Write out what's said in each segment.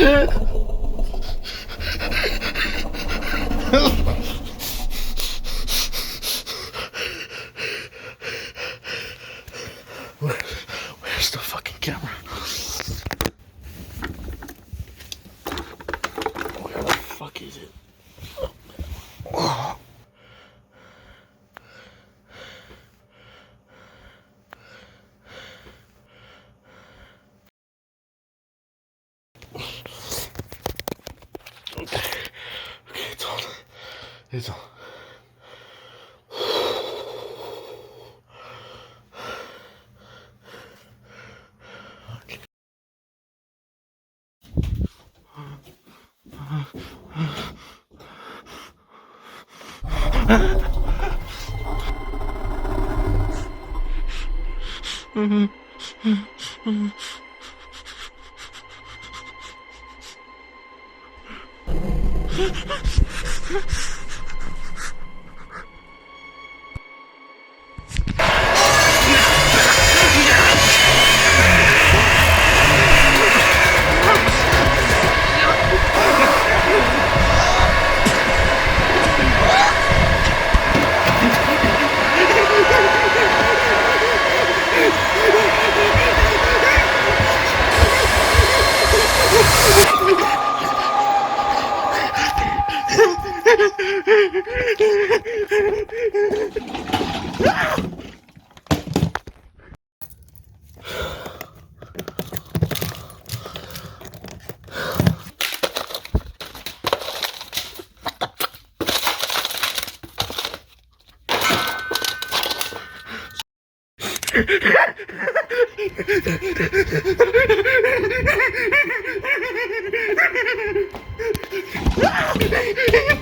Where's the fucking camera? Where the fuck is it? Oh. Okay, it's on. It's on.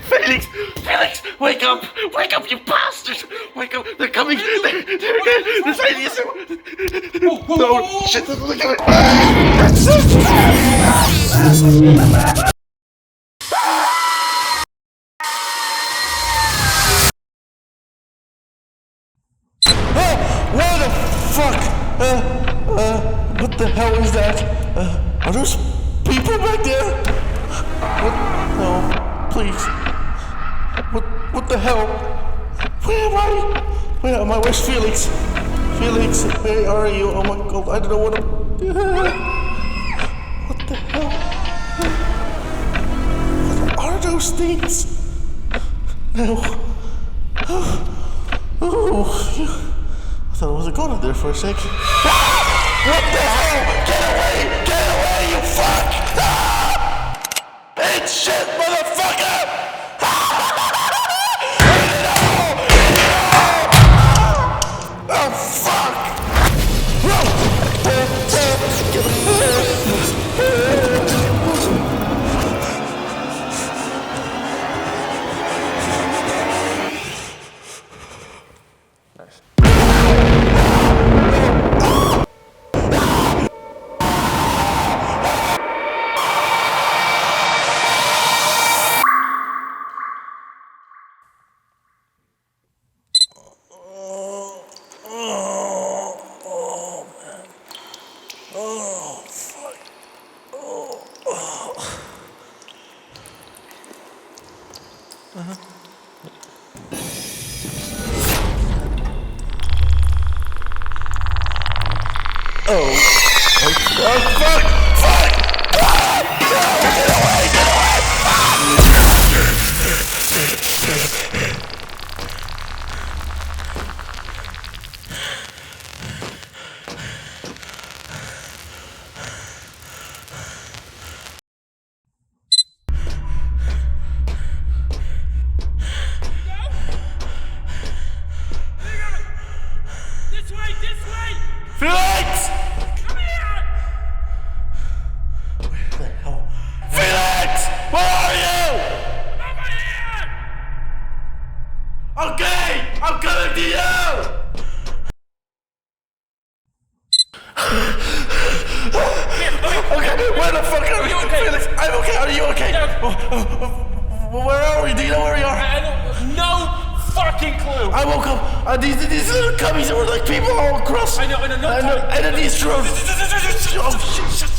Felix! Felix! Wake up! Wake up, you bastard! Wake up! They're coming! They're inside you! No! Shit! They're coming! What the fuck? What the hell is that? Are those people back there? What? No, please. What the hell? Where am I? Where am I? Where's Felix? Felix, where are you? Oh my god, I don't know what I'm... What the hell? What are those things? No. Oh, I thought I was a god up there for a sec. Ah! What the hell? Get away! Get away, you fuck! Ah! Eat shit, motherfucker! Oh, fuck! Felix! Come here! Where the hell? Felix! Where are you? Over here! Okay! I'm coming to you! Okay, where the fuck are you? Okay? Felix, I'm okay. Are you okay? Where are we? Do you know where we are? No fucking clue. I woke up. These little cubbies that were like people all across. I know. And then these drones. Oh shit!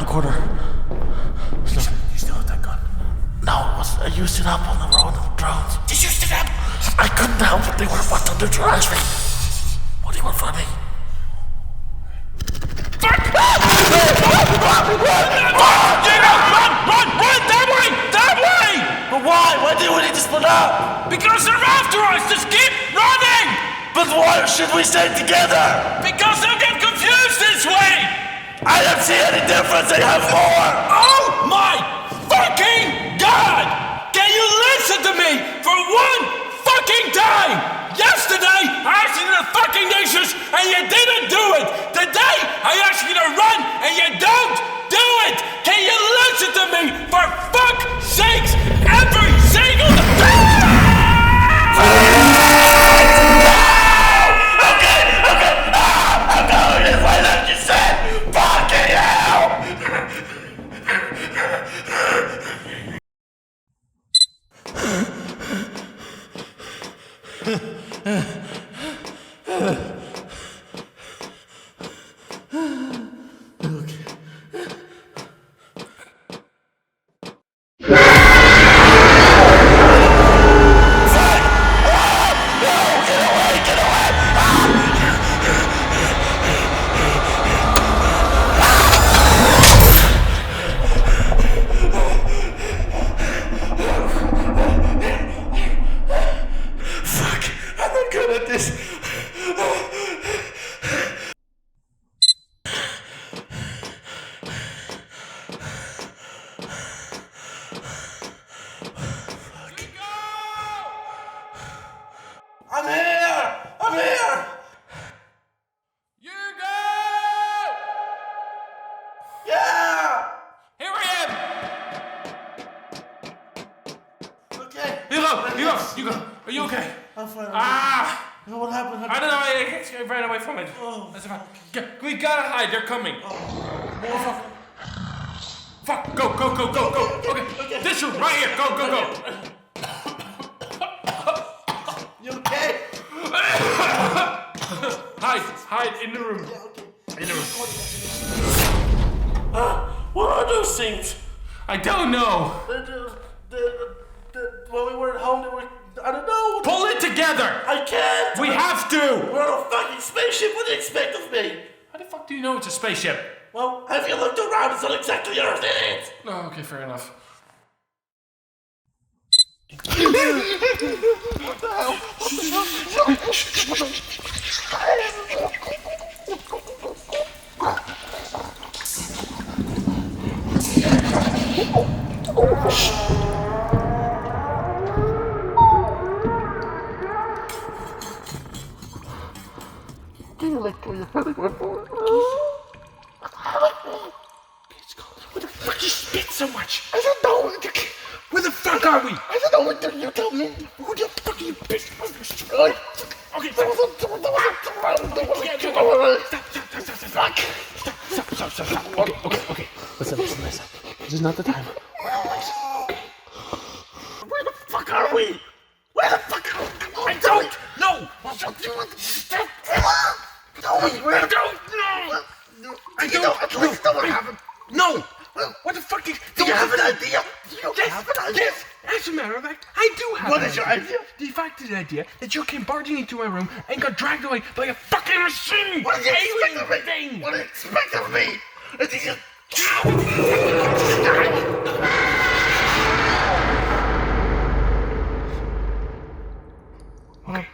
recorder. You still have that gun? No, I used it up on the road of drones. You used it up? I couldn't help it. They were about to neutralize me. What do you want from me? Fuck! Run! That way! But why? Why do we need to split up? Because they're after us! Just keep running! But why should we stay together? Because they'll get confused this way! I don't see any difference. They have more. Oh my fucking God! Can you listen to me for one fucking time? Yesterday, I asked you to fucking dishes and you didn't do it. Today, I asked you to run and you don't do it. Can you listen to me for fuck's sakes every single time? Okay. I'm going this way like you said. Fucking hell. I'm here! You go! Yeah! Here I am! Okay. You go! Are you okay? I'm fine. What happened? I don't know, I ran away from it. Oh. That's fine. We gotta hide, they're coming. Oh, Fuck, go. Okay. This room, right here, go. You okay? Hide in the room. Yeah, okay. In the room. What are those things? I don't know. When we were at home, they were, I don't know. Pull it together. I can't. We have to. We're on a fucking spaceship. What do you expect of me? How the fuck do you know it's a spaceship? Well, have you looked around? It's not exactly Earth, is it? Oh, okay, fair enough. What the hell? Can you like pull your head away from it? What the fuck you spit so much? I don't know. Where the fuck are we? I don't know. What do you tell me? Who the fuck are you pissed? Okay, stop. Okay. Listen. This is not the time. Where the fuck are we? Where the fuck are we? I don't know. Tell me where. I don't At least know what happened. No. What the fuck? Do you have an idea? Yes. As a matter of fact, I do have What an is your idea. idea? The fact is the idea that you came barging into my room and got dragged away by a fucking machine! What do you expect Alien of me? thing! What do you expect of me? Okay,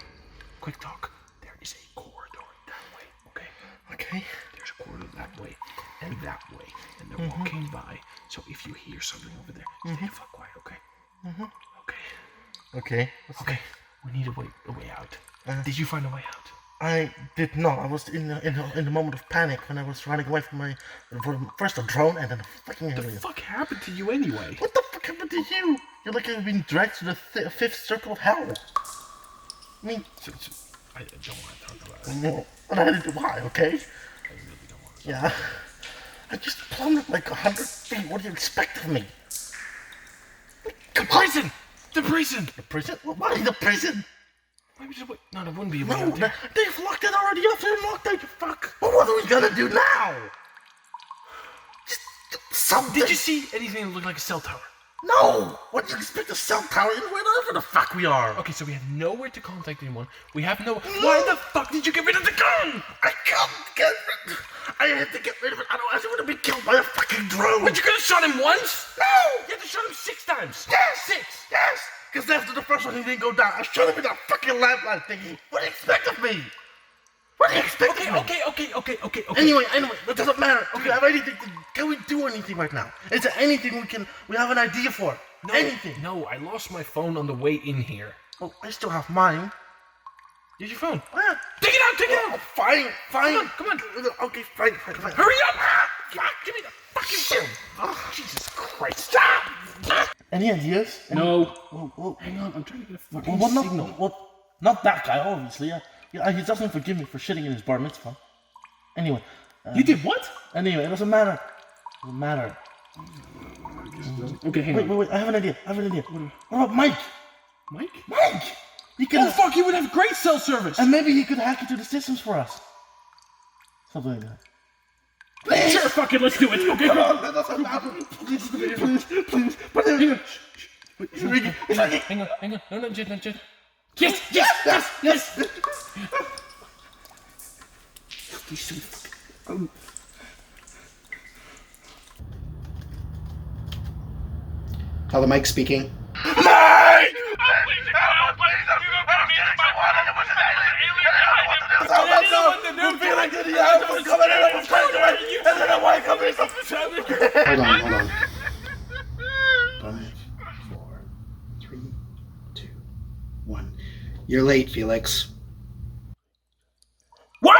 quick talk. There is a corridor that way, okay? Okay. There's a corridor that way and that way, and they're walking by. So if you hear something over there, stay the fuck quiet, okay? Okay. Okay. We need a way out. Did you find a way out? I did not. I was in the moment of panic when I was running away from first a drone and then a fucking What the alien. fuck happened to you anyway? What the fuck happened to you? You're like you've been dragged to the fifth circle of hell. I mean, I don't want to talk about it. why? Okay. I really don't want to. Yeah. I just plummeted like 100 feet. What do you expect of me? The prison! The prison! The prison? Why the prison? Maybe just wait. No, there wouldn't be a way No, out there. they've locked it already up. They're locked out, you fuck. Well, what are we gonna do now? Just something. Did you see anything that looked like a cell tower? No! What do you expect a cell tower in wherever the fuck we are? Okay, so we have nowhere to contact anyone. We have no... Why the fuck did you get rid of the gun? I can't get rid. I had to get rid of it. Otherwise, I would have been killed by a fucking drone. But you could have shot him once? No! You had to shot him 6 times. Yes! 6. Yes! Because after the first one, he didn't go down. I shot him with that fucking lamplight thingy. What do you expect of me? What do you expect of me? Okay. Anyway, that doesn't matter. Do we have anything? Can we do anything right now? Is there anything we have an idea for? No, anything? No, I lost my phone on the way in here. Oh, I still have mine. Use your phone. What? Take it out. Oh, fine. Come on. Okay, fine. Hurry up! Give me the fucking phone. Oh, Jesus Christ. Stop! Any ideas? No. Whoa. Hang on, I'm trying to get a fucking signal. Not that guy, obviously. Yeah, he doesn't forgive me for shitting in his bar mitzvah. Anyway. You did what? Anyway, it doesn't matter. Doesn't matter. Okay, hang on. Wait, I have an idea. What about Mike? Mike? He could. Oh, fuck, he would have great cell service. And maybe he could hack into the systems for us. Something like that. Please! Sure, fuck it, let's do it. Okay, Come on, that doesn't happen. Please. But hang on. It's ringing. Hang on. No, not yet. Yes. Hello, Mike speaking. Mike! Hold on. 5, 4, 3, 2, 1. You're late, Felix. What?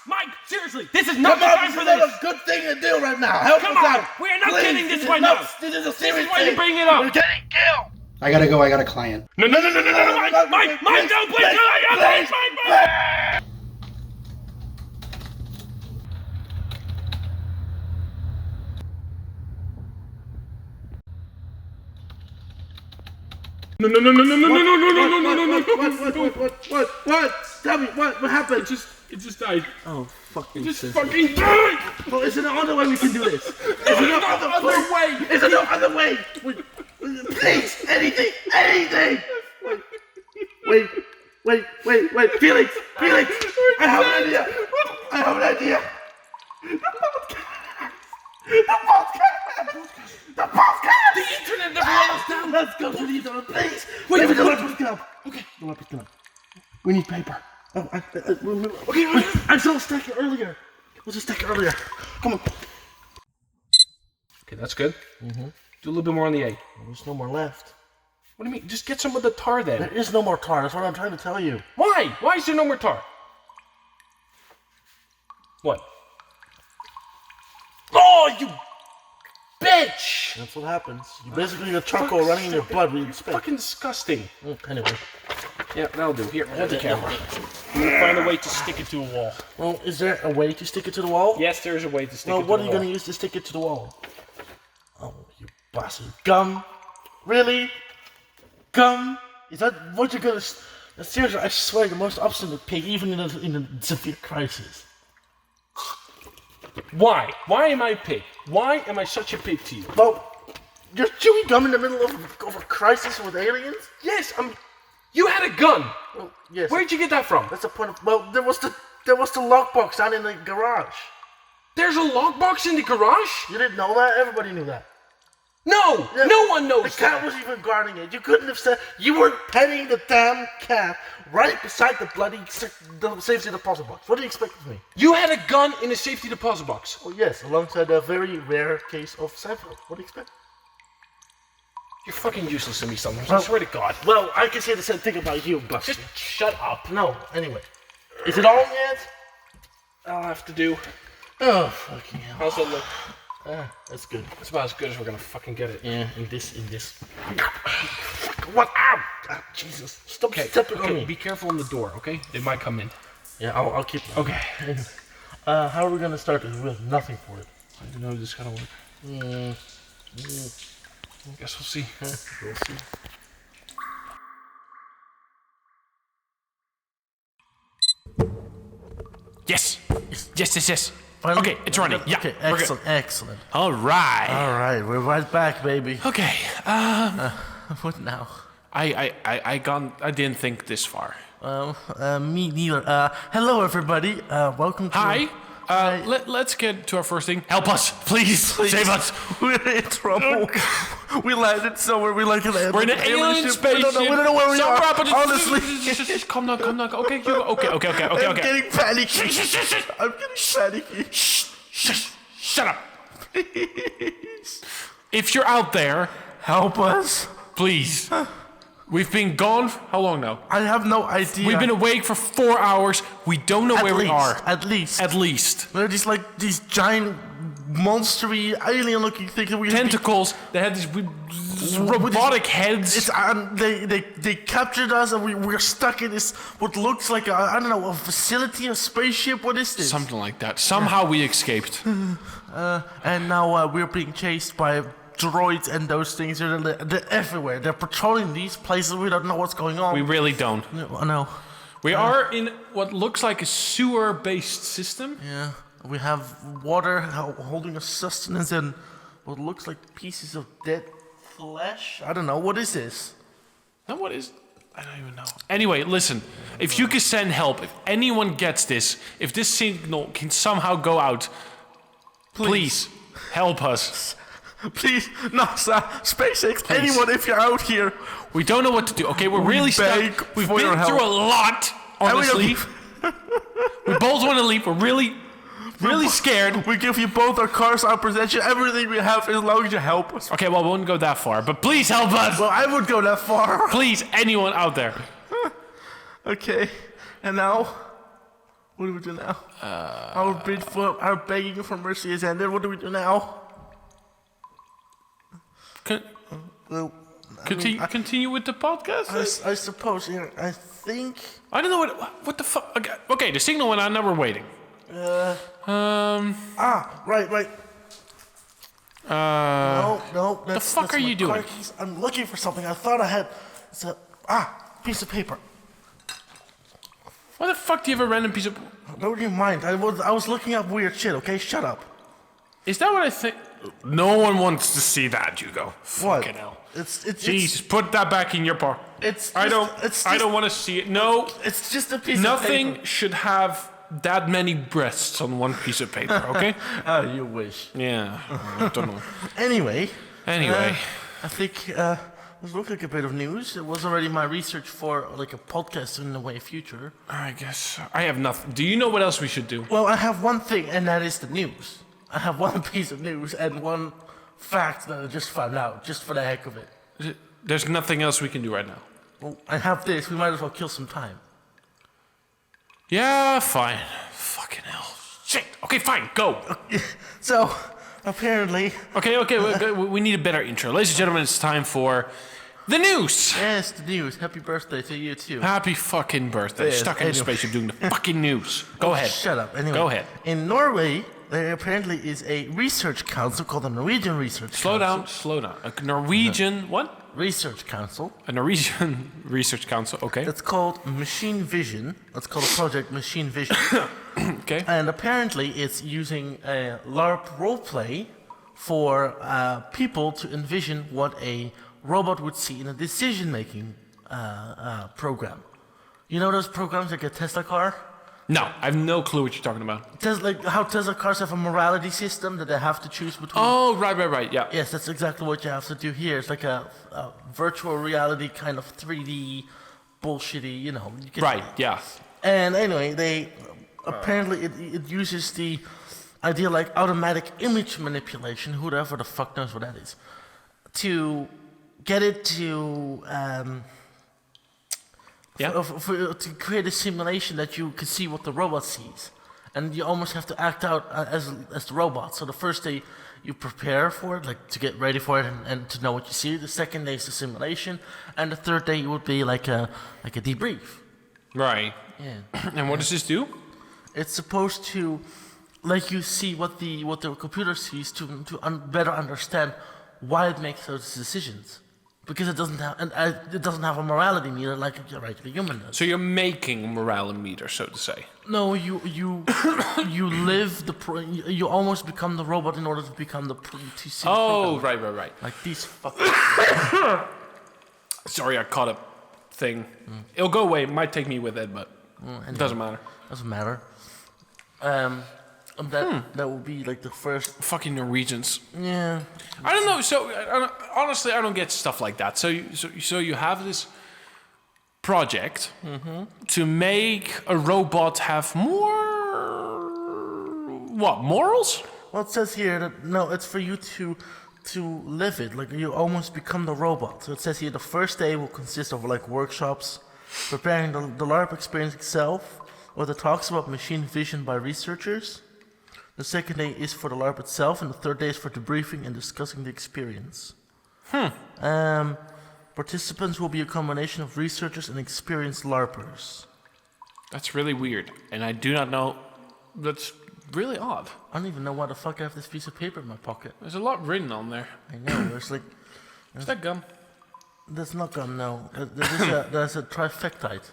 Mike, seriously, this is not the time for This this. is a good thing to do right now. Help Come us on, out. we are not Please, getting this is right not- now. This is a This serious is why thing. you bring it up. We're getting killed. I gotta go. I got a client. No, Mike, don't, please, Mike. No. What? Tell me, what happened? It just died. Oh, fucking Just fucking died. Well, is there no other way we can do this? Is there no other way? Is there no other way? Please, anything! Wait, Felix! I have an idea! The podcast! The internet never let us down. Let's go to the internet, please! Wait, the laptop's gone up. Okay, the laptop's gone up. We need paper. Okay, I saw a stack earlier. Come on. Okay, that's good. Do a little bit more on the A. There's no more left. What do you mean? Just get some of the tar then. There is no more tar, that's what I'm trying to tell you. Why? Why is there no more tar? What? Oh, you bitch! That's what happens. You basically a charcoal running in your blood. We expect. Fucking disgusting. Anyway. Yeah, that'll do. Here, hold the camera. I'm gonna find a way to stick it to a wall. Well, is there a way to stick it to the wall? Yes, there is a way to stick it to the wall. Well, what are you going to use to stick it to the wall? Oh, you bastard. Gum? Really? Gum? Is that what you're going to... Seriously, I swear, the most obstinate pig, even in a severe crisis. Why? Why am I a pig? Why am I such a pig to you? Well, you're chewing gum in the middle of a crisis with aliens? Yes, you had a gun. Well, yes. Where'd you get that from? That's the point of... Well, there was the lockbox down in the garage. There's a lockbox in the garage? You didn't know that? Everybody knew that. No! Yeah, No one knows The cat was even guarding it. You couldn't have said... You were petting the damn cat right beside the bloody safety deposit box. What do you expect of me? You had a gun in a safety deposit box. Oh, yes, alongside a very rare case of Seinfeld. What do you expect? You're fucking useless to me sometimes, I swear to God. Well, I can say the same thing about you, Buster. Just shut up. No, anyway. Is it on yet? I'll have to do. Oh, fucking hell. How's that look? That's good. It's about as good as we're gonna fucking get it. Yeah, in this. What? Ow! Jesus. Stop stepping on me. Be careful on the door, okay? They might come in. Yeah, I'll keep... Okay. Anyway. How are we gonna start this? We have nothing for it. I don't know how this is gonna work. I guess we'll see. We'll see. Yes. Finally? Okay, it's running. Yeah, Okay, we're good. excellent. All right. All right, we're right back, baby. Okay. What now? I didn't think this far. Me neither. Hello, everybody. Welcome to... Hi. Let's get to our first thing. Help us, please. Save us. We're in trouble. We landed somewhere. We're in an alien ship. spaceship. We don't know where we are. Honestly. Just calm down. Okay, you go. Okay. I'm getting panicky. I'm getting panicky. Shut up. If you're out there, Help us. please. We've been gone. How long now? I have no idea. We've been awake for 4 hours. We don't know where we are. At least. At least. They're these giant, monstery, alien-looking things that we Tentacles. They had these robotic heads. It's they captured us and we're stuck in this what looks like I don't know, a facility, a spaceship. What is this? Something like that. Somehow we escaped. And now we're being chased by droids and those things. They're everywhere. They're patrolling these places. We don't know what's going on. We really don't. No. We are in what looks like a sewer-based system. Yeah. We have water holding us sustenance and what looks like pieces of dead flesh. I don't know. What is this? Now what is... I don't even know. Anyway, listen. If you can send help, if anyone gets this, if this signal can somehow go out, please help us. Please, NASA, SpaceX, Please. anyone, if you're out here. We don't know what to do. Okay, we're really beg stuck. We've for been your help. through a lot, honestly. We both want to leave. We're really scared. We give you both our cars, our possession, everything we have as long as you help us. Okay, well, we won't go that far, but please help us. Well, I would go that far. Please, anyone out there. Okay, and now, what do we do now? Our begging for mercy is ended. What do we do now? Continue with the podcast? I suppose, yeah, I think... I don't know what the fuck. Okay, the signal went out, now we're waiting. Right. No. The fuck are you doing? Keys. I'm looking for something. I thought I had... It's a... piece of paper. Why the fuck do you have a random piece of... Don't you mind. I was looking up weird shit, okay? Shut up. Is that what I think? No one wants to see that, Hugo. What? Fucking hell. It's Jesus, put that back in your pocket. I don't want to see it. No. It's just a piece of paper. Nothing should have that many breasts on one piece of paper, okay? You wish. Yeah, I don't know. Anyway. I think this looks like a bit of news. It was already my research for like a podcast in the way future. I guess I have nothing. Do you know what else we should do? Well, I have one thing, and that is the news. I have one piece of news and one fact that I just found out, just for the heck of it. There's nothing else we can do right now. Well, I have this. We might as well kill some time. Yeah, fine. Fucking hell. Shit. Okay, fine. Go. So, apparently... Okay. We need a better intro. Ladies and gentlemen, it's time for the news. Yes, the news. Happy birthday to you, too. Happy fucking birthday. Yes, Stuck in the spaceship doing the fucking news. Go ahead. Shut up. Anyway. Go ahead. In Norway, there apparently is a research council called the Norwegian Research Council. Slow down. A Norwegian... What? Research Council. A Norwegian Research Council, okay. It's called Machine Vision. It's called a project Machine Vision. Okay. And apparently it's using a LARP roleplay for people to envision what a robot would see in a decision-making program. You know those programs like a Tesla car? No, I have no clue what you're talking about. Like how Tesla cars have a morality system that they have to choose between. Oh, right, yeah. Yes, that's exactly what you have to do here. It's like a virtual reality kind of 3D bullshitty, you know. Right, yeah. And anyway, they apparently it uses the idea like automatic image manipulation, whoever the fuck knows what that is, to get it to to create a simulation that you can see what the robot sees, and you almost have to act out as the robot. So the first day you prepare for it, like to get ready for it and to know what you see. The second day is the simulation, and the third day would be like a debrief. Right. Yeah. And what does this do? It's supposed to let you see what the computer sees to better understand why it makes those decisions. Because it doesn't have, and it doesn't have a morality meter like a regular human does. So you're making a morale meter, so to say. No, you live you almost become the robot in order to become the to see the program. Right. Like these fucking. Sorry, I caught a thing. It'll go away. It might take me with it, but it doesn't matter. Doesn't matter. That would be like the first. Fucking Norwegians. Yeah. I don't know. So honestly, I don't get stuff like that. So you have this project to make a robot have more morals? Well, it says here that no, it's for you to live it. Like you almost become the robot. So it says here the first day will consist of like workshops, preparing the LARP experience itself, where it talks about machine vision by researchers. The second day is for the LARP itself, and the third day is for debriefing and discussing the experience. Participants will be a combination of researchers and experienced LARPers. That's really weird, and I do not know. That's really odd. I don't even know why the fuck I have this piece of paper in my pocket. There's a lot written on there. I know, there's like... Is that gum? That's not gum, no. There's a trifectite.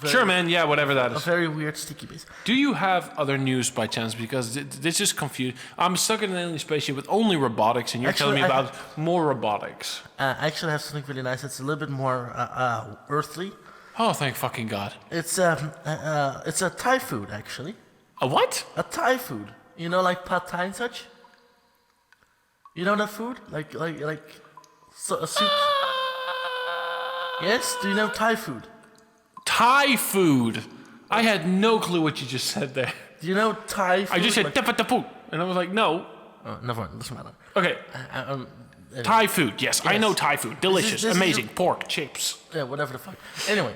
Sure, man. Yeah, whatever that A is. very weird sticky piece. Do you have other news by chance? Because this is confused. I'm stuck in an alien spaceship with only robotics, and you're Actually, telling me about more robotics. I actually have something really nice. It's a little bit more earthly. Oh, thank fucking God. It's a Thai food, actually. A what? A Thai food. You know, like pad Thai and such? You know that food? Like a soup? Yes? Do you know Thai food? Thai food. I had no clue what you just said there. Do you know Thai food? I just said like, tapu, and I was like, no. oh, never mind, doesn't matter. Okay. Anyway. Thai food. Yes, I know Thai food. Delicious, this is amazing. Pork, chips. Yeah, whatever the fuck. Anyway,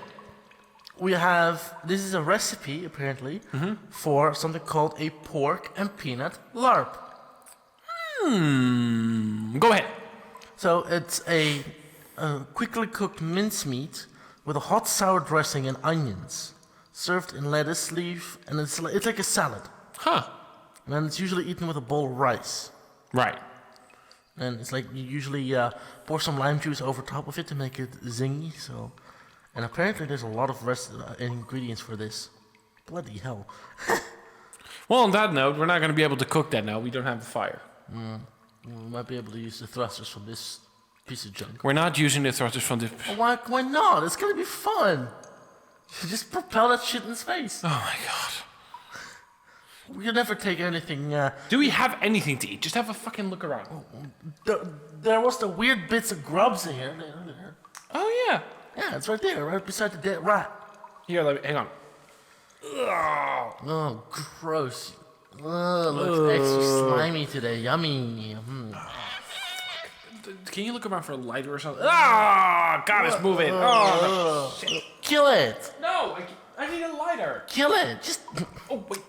this is a recipe, apparently, for something called a pork and peanut LARP. Go ahead. So it's a quickly cooked mincemeat with a hot sour dressing and onions, served in lettuce leaf, and it's like a salad. Huh. And then it's usually eaten with a bowl of rice. Right. And it's like you usually pour some lime juice over top of it to make it zingy. So, and apparently there's a lot of ingredients for this. Bloody hell! Well, on that note, we're not going to be able to cook that now. We don't have the fire. We might be able to use the thrusters from this piece of junk. We're not using the thrusters from the... Why not? It's gonna be fun. You just propel that shit in space. Oh my God. We'll never take anything. Do we have anything to eat? Just have a fucking look around. There was the weird bits of grubs in here. Oh, yeah. Yeah, it's right there, right beside the dead rat. Here, hang on. Oh, gross. Looks extra slimy today. Yummy. Can you look around for a lighter or something? Ah, God, it's moving. Oh, no. Shit. Kill it. No, I need a lighter. Kill it. Just Oh, wait.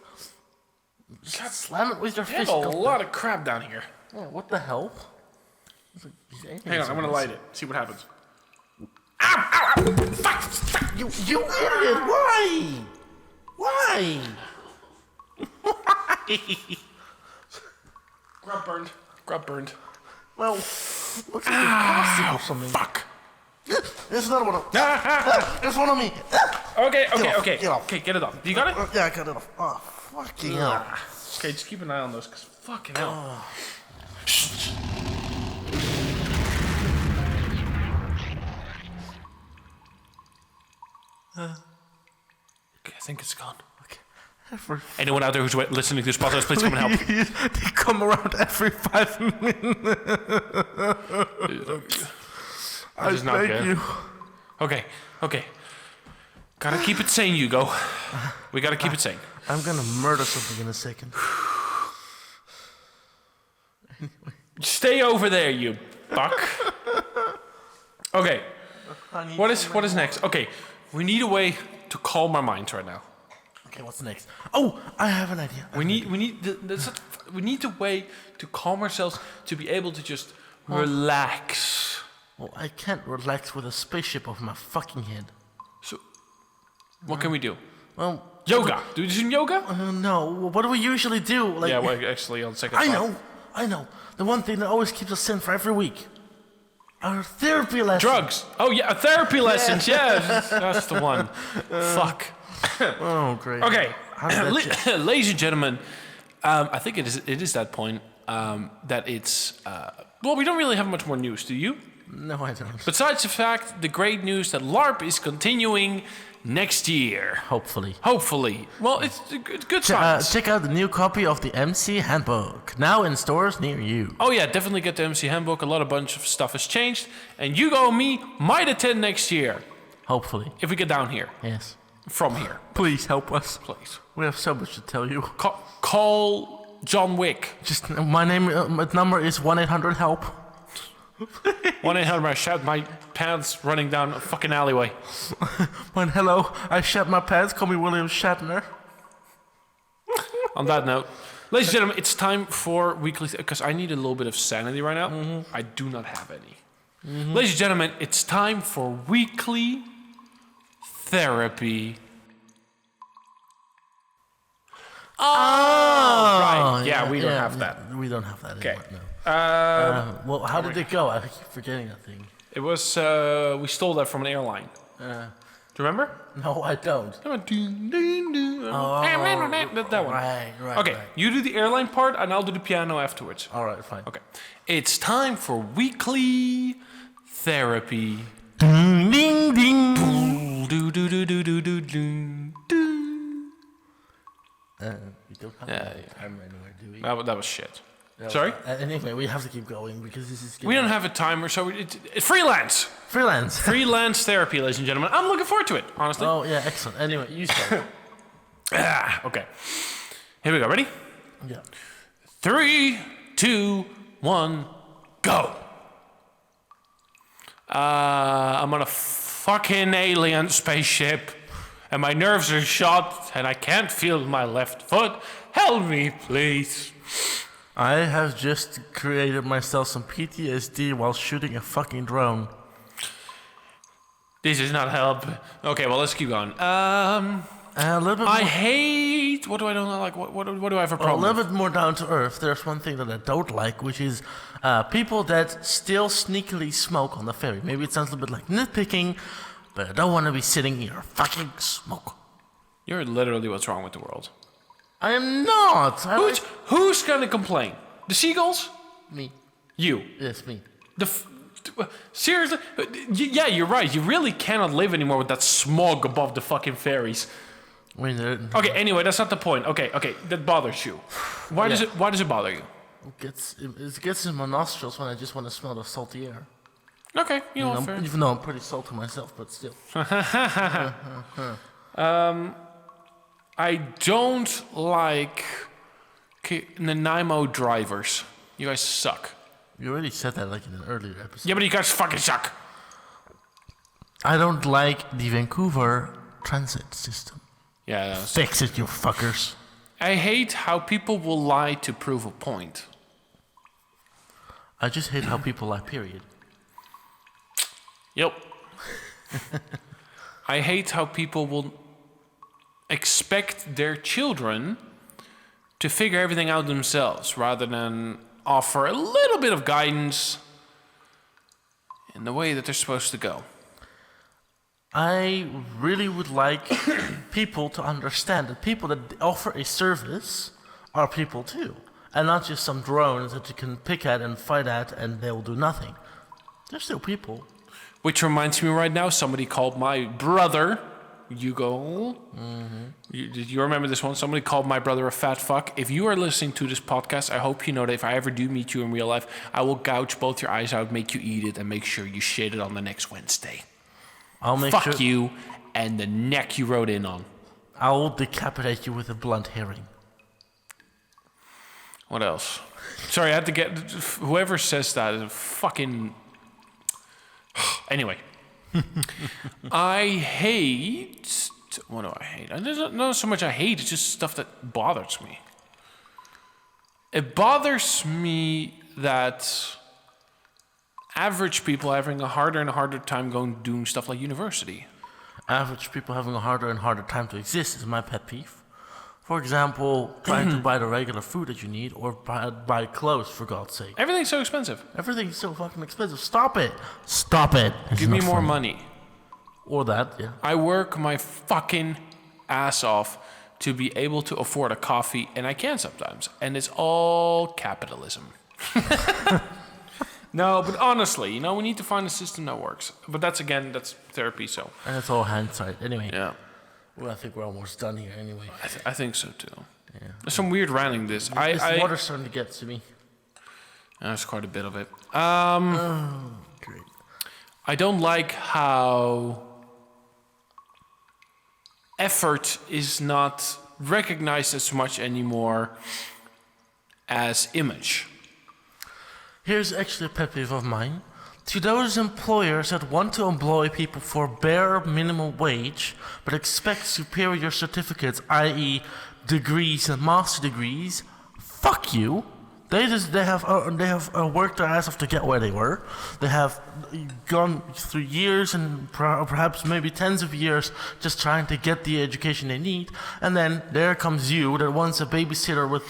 slam it with your There's fist. a lot of crap down here. Yeah, what the hell? Hang on, I'm going to light it. See what happens. Ow, ow, ow. Fuck. You idiot! Why? Why? Grub burned. Well, looks like a plastic or something. Fuck. There's another one. There's one on me. Okay. Get off. Okay, get it off. You got it? Yeah, I got it off. Oh, fucking hell. Okay, just keep an eye on those, because fucking hell. Shh. Okay, I think it's gone. Okay. Anyone out there who's listening to this podcast, please come and help. They come around every 5 minutes. I just not thank you. Okay. Gotta keep it sane, Hugo. We gotta keep it sane. I'm gonna murder something in a second. Stay over there, you buck. Okay. What is next? Okay, we need a way to calm our minds right now. Okay, what's next? Oh, I have an idea. We need a way to calm ourselves to be able to just relax. Well, I can't relax with a spaceship over my fucking head. So, what can we do? Well, Yoga. Do you do some yoga? No. What do we usually do? Like, Yeah, well, actually, on second I thought. know. The one thing that always keeps us sane for every week. Our therapy lesson. Drugs. Oh yeah, therapy lessons. Yeah, that's the one. Fuck. Oh, great. Okay, How did that ladies and gentlemen, I think it is that point that it's well, we don't really have much more news, do you? No, I don't. Besides the fact, the great news that LARP is continuing next year. Hopefully. Hopefully. Well, it's good signs. Check out the new copy of the MC Handbook, now in stores near you. Oh yeah, definitely get the MC Handbook. A bunch of stuff has changed, and Hugo and me might attend next year Hopefully. if we get down here Yes. from here. Please help us. Please We have so much to tell you. call John Wick. Just my number is 1-800-HELP. 1-800. I shat my pants running down a fucking alleyway. Hello, I shat my pants. Call me William Shatner. On that note, ladies and gentlemen, it's time for weekly because I need a little bit of sanity right now. I do not have any. Ladies and gentlemen, it's time for weekly therapy. Oh, right. Yeah, we don't have that. We don't have that Okay. anymore, no. Well, how did it go? I keep forgetting that thing. It was we stole that from an airline. Do you remember? No, I don't. That one. Right. Okay, you do the airline part, and I'll do the piano afterwards. All right, fine. Okay, it's time for weekly therapy. Ding, ding, ding. Do do do do do do do do. We don't have that time anywhere, do we? That was shit. Sorry? Anyway, we have to keep going because this is. We don't have a timer, so it's freelance. Freelance. Freelance therapy, ladies and gentlemen. I'm looking forward to it, honestly. Oh yeah, excellent. Anyway, you start. Okay. Here we go. Ready? Yeah. 3, 2, 1, go. I'm on a fucking alien spaceship, and my nerves are shot, and I can't feel my left foot. Help me, please. I have just created myself some PTSD while shooting a fucking drone. This is not help. Okay, well, let's keep going. A little bit. I hate. What do I don't like? What do I have a problem? A little bit more down to earth. There's one thing that I don't like, which is people that still sneakily smoke on the ferry. Maybe it sounds a little bit like nitpicking, but I don't want to be sitting here fucking smoke. You're literally what's wrong with the world. I am not. Who's gonna complain? The seagulls? Me. You. Yes, me. Seriously? Yeah, you're right. You really cannot live anymore with that smog above the fucking ferries. Okay, anyway, that's not the point. Okay, that bothers you. Why does it bother you? It gets in my nostrils when I just want to smell the salty air. Okay, you know, fair. Even though I'm pretty salty myself, but still. I don't like Nanaimo drivers. You guys suck. You already said that like in an earlier episode. Yeah, but you guys fucking suck. I don't like the Vancouver transit system. Yeah. Fix it, you fuckers. I hate how people will lie to prove a point. I just hate how people lie, period. Yep. I hate how people will expect their children to figure everything out themselves rather than offer a little bit of guidance in the way that they're supposed to go. I really would like people to understand that people that offer a service are people too. And not just some drones that you can pick at and fight at and they will do nothing. They're still people. Which reminds me right now, somebody called my brother, Hugo. Did you remember this one? Somebody called my brother a fat fuck. If you are listening to this podcast, I hope you know that if I ever do meet you in real life, I will gouge both your eyes out, make you eat it, and make sure you shit it on the next Wednesday. I'll make Fuck you and the neck you rode in on. I'll decapitate you with a blunt herring. What else? Sorry, I had to get... Whoever says that is a fucking... Anyway. I hate... What do I hate? There's not so much I hate, it's just stuff that bothers me. It bothers me that average people are having a harder and harder time doing stuff like university. Average people having a harder and harder time to exist is my pet peeve. For example, trying to buy the regular food that you need, or buy clothes, for God's sake. Everything's so expensive. Everything's so fucking expensive. Stop it. Stop it. It's Give me not more funny. money. Or that, yeah. I work my fucking ass off to be able to afford a coffee, and I can sometimes. And it's all capitalism. No, but honestly, we need to find a system that works. But that's therapy, so. And it's all hindsight. Anyway. Yeah. Well, I think we're almost done here anyway. I think so too. Yeah. There's some weird railing this. This water's starting to get to me. There's quite a bit of it. Great. I don't like how effort is not recognized as much anymore as image. Here's actually a pet peeve of mine. To those employers that want to employ people for bare minimum wage, but expect superior certificates, i.e. degrees and master degrees, fuck you. They have worked their ass off to get where they were. They have gone through years and perhaps maybe tens of years just trying to get the education they need. And then there comes you that wants a babysitter with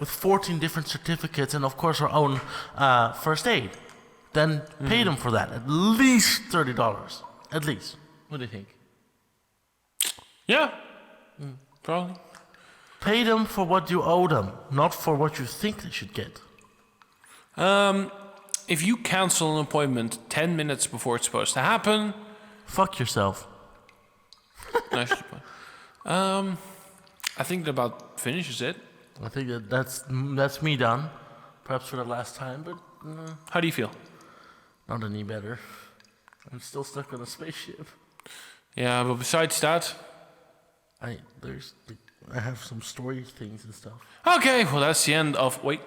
14 different certificates and of course her own first aid. Then pay them for that. At least $30. At least. What do you think? Yeah. Probably. Pay them for what you owe them, not for what you think they should get. If you cancel an appointment 10 minutes before it's supposed to happen... Fuck yourself. Nicely put. I think that about finishes it. I think that's me done. Perhaps for the last time, but... How do you feel? Not any better. I'm still stuck on a spaceship. Yeah, but besides that... I have some story things and stuff. Okay, well that's the end of... Wait,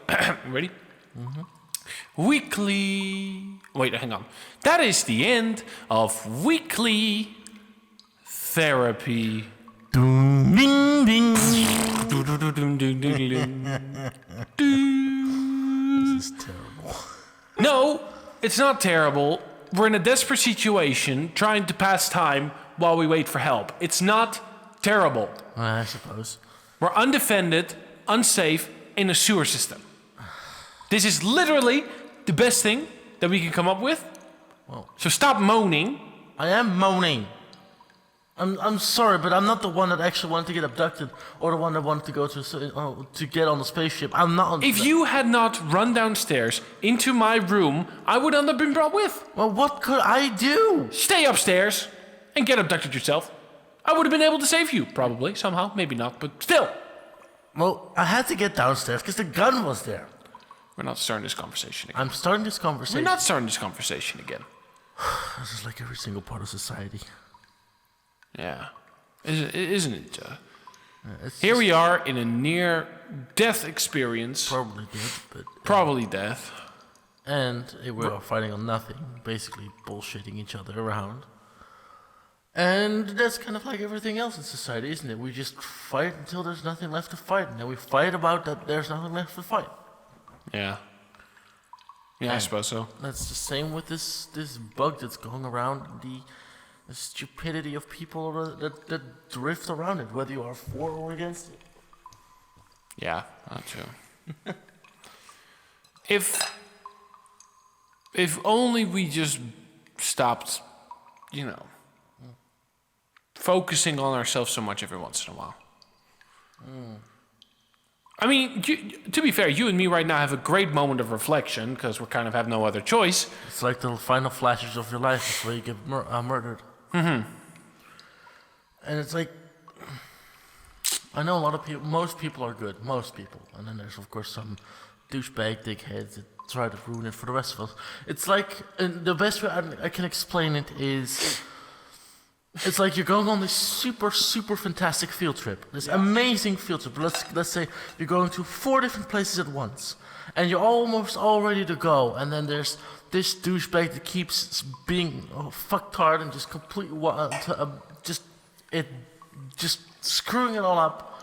ready? Mm-hmm. Weekly... Wait, hang on. That is the end of weekly therapy. Ding, ding, ding. This is terrible. No, it's not terrible. We're in a desperate situation trying to pass time while we wait for help. It's not terrible. I suppose. We're undefended, unsafe, in a sewer system. This is literally the best thing that we can come up with. Well, so stop moaning. I am moaning. I'm sorry, but I'm not the one that actually wanted to get abducted or the one that wanted to go to get on the spaceship. I'm not on If you had not run downstairs into my room, I would not have been brought with. Well, what could I do? Stay upstairs and get abducted yourself. I would have been able to save you, probably, somehow, maybe not, but still. Well, I had to get downstairs because the gun was there. We're not starting this conversation again. I'm starting this conversation. We're not starting this conversation again. This is like every single part of society. Yeah. Isn't it? Here we are in a near-death experience. Probably dead, but... Probably death. And we're fighting on nothing. Basically bullshitting each other around. And that's kind of like everything else in society, isn't it? We just fight until there's nothing left to fight. And then we fight about that there's nothing left to fight. Yeah. Yeah, I suppose so. That's the same with this bug that's going around, the stupidity of people that drift around it, whether you are for or against it. Yeah, that's true. If only we just stopped, focusing on ourselves so much every once in a while. I mean, to be fair, you and me right now have a great moment of reflection because we kind of have no other choice. It's like the final flashes of your life before you get murdered. Mm-hmm. And it's like, I know a lot of people, most people are good, most people. And then there's, of course, some douchebag dickheads that try to ruin it for the rest of us. It's like, and the best way I can explain it is... It's like you're going on this super, super fantastic field trip. This amazing field trip. Let's say you're going to 4 different places at once. And you're almost all ready to go. And then there's this douchebag that keeps being fucktard and just completely... just screwing it all up.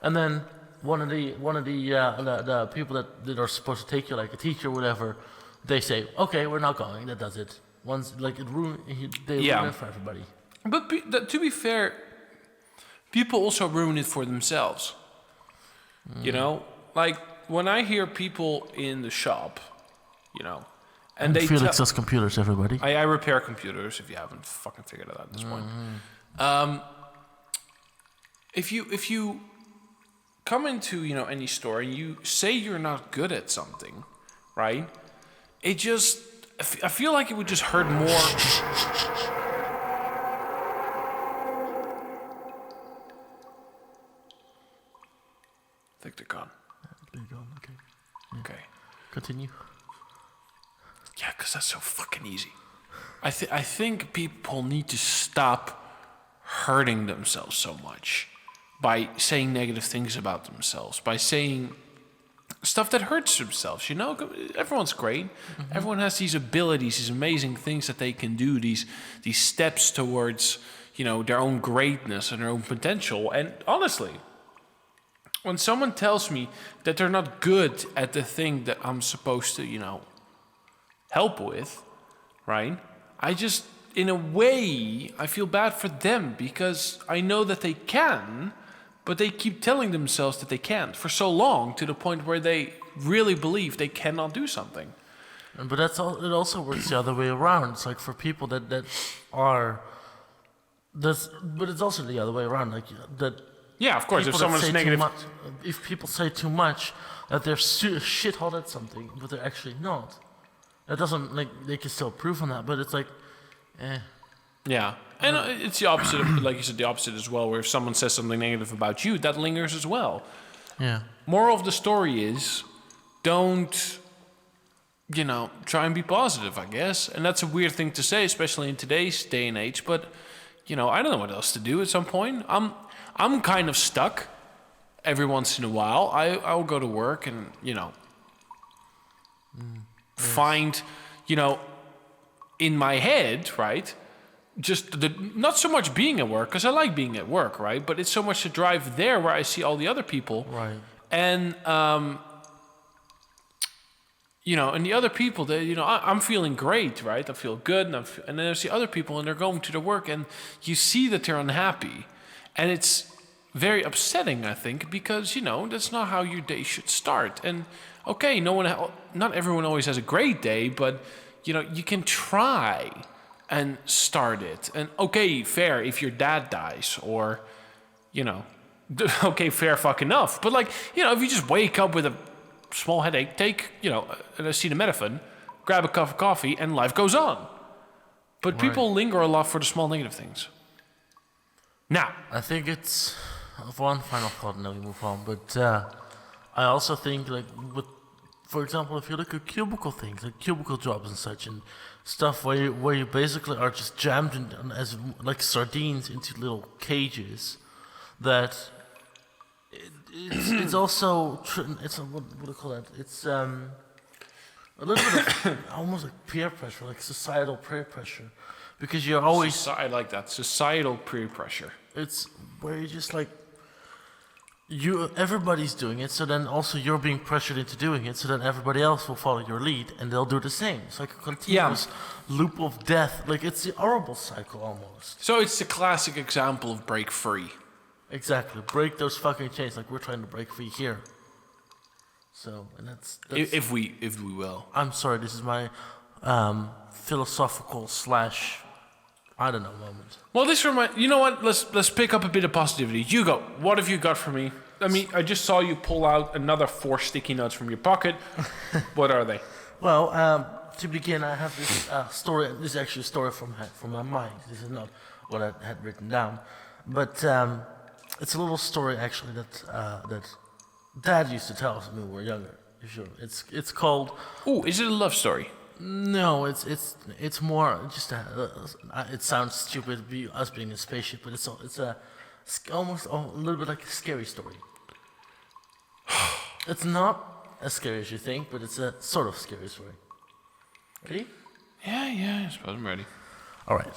And then one of the people that are supposed to take you, like a teacher or whatever, they say, okay, we're not going. That does it. Once, like, they ruin it for everybody. But to be fair, people also ruin it for themselves. You know, like when I hear people in the shop, you know, and they Felix does computers, everybody. I repair computers. If you haven't fucking figured it out at this point, if you come into any store and you say you're not good at something, right? It just I feel like it would just hurt more. I think they're gone. Okay. Okay. Continue. Yeah, because that's so fucking easy. I think people need to stop hurting themselves so much by saying negative things about themselves, by saying stuff that hurts themselves. Everyone's great. Everyone has these abilities, these amazing things that they can do, these steps towards their own greatness and their own potential. And honestly, when someone tells me that they're not good at the thing that I'm supposed to, help with, right? I just, in a way, I feel bad for them because I know that they can, but they keep telling themselves that they can't for so long to the point where they really believe they cannot do something. But it also works the other way around. It's like for people that are, but it's also the other way around. Like that. Yeah, of course. If someone's negative, if people say too much that they're shit hot at something, but they're actually not. That doesn't they can still prove on that, but it's like, Yeah, and it's the opposite, like you said, the opposite as well. Where if someone says something negative about you, that lingers as well. Yeah. Moral of the story is, don't, try and be positive, I guess. And that's a weird thing to say, especially in today's day and age. But, I don't know what else to do at some point. I'm kind of stuck. Every once in a while, I'll go to work and find, in my head, right? Just not so much being at work, because I like being at work, right? But it's so much to drive there where I see all the other people. Right. And, and the other people, I'm feeling great, right? I feel good. And then I see other people and they're going to their work and you see that they're unhappy. And it's very upsetting, I think, because, that's not how your day should start. And, okay, not everyone always has a great day, but, you can try and start it. And okay, fair if your dad dies or, okay, fair fuck enough. But if you just wake up with a small headache, take, an acetaminophen, grab a cup of coffee and life goes on. But people linger a lot for the small negative things. Now, I think it's one final thought and then we move on. But I also think for example, if you look at cubicle things, like cubicle jobs and such, and stuff where you basically are just jammed in, as like sardines into little cages, that it's also it's what do you call that? It's a little bit of almost like peer pressure, like societal peer pressure, because you're always I like that societal peer pressure. It's where you just everybody's doing it, so then also you're being pressured into doing it, so then everybody else will follow your lead and they'll do the same. It's like a continuous loop of death. Like it's the horrible cycle almost. So it's the classic example of break free. Exactly. Break those fucking chains like we're trying to break free here. So, and that's if we will. I'm sorry, this is my philosophical / I don't know moment. Well, this reminds. You know what? Let's pick up a bit of positivity. Hugo, what have you got for me? I mean, I just saw you pull out another 4 sticky notes from your pocket. What are they? Well, to begin, I have this story. This is actually a story from my mind. This is not what I had written down, but it's a little story actually that Dad used to tell us when we were younger. It's called. Ooh, is it a love story? No, it's more just it sounds stupid us being a spaceship, but it's almost a little bit like a scary story. It's not as scary as you think, but it's a sort of scary story. Ready? Yeah, I suppose I'm ready. All right.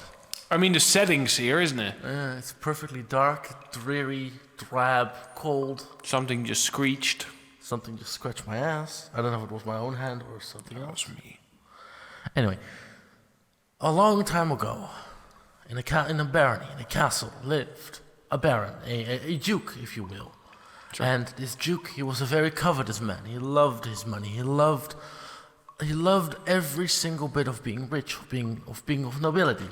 I mean, the setting's here, isn't it? It's perfectly dark, dreary, drab, cold. Something just screeched. Something just scratched my ass. I don't know if it was my own hand or something else. That was me. Anyway, a long time ago, in a barony, in a castle, lived a baron, a duke, if you will. Sure. And this Duke, he was a very covetous man. He loved his money. He loved every single bit of being rich, of being of nobility.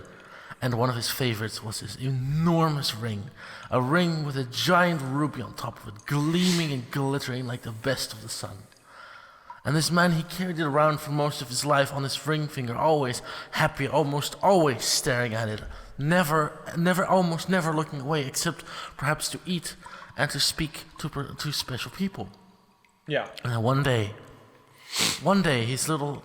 And one of his favorites was this enormous ring, a ring with a giant ruby on top of it, gleaming and glittering like the best of the sun. And this man, he carried it around for most of his life on his ring finger, always happy, almost always staring at it, almost never looking away, except perhaps to eat and to speak to special people. Yeah. And then one day, his little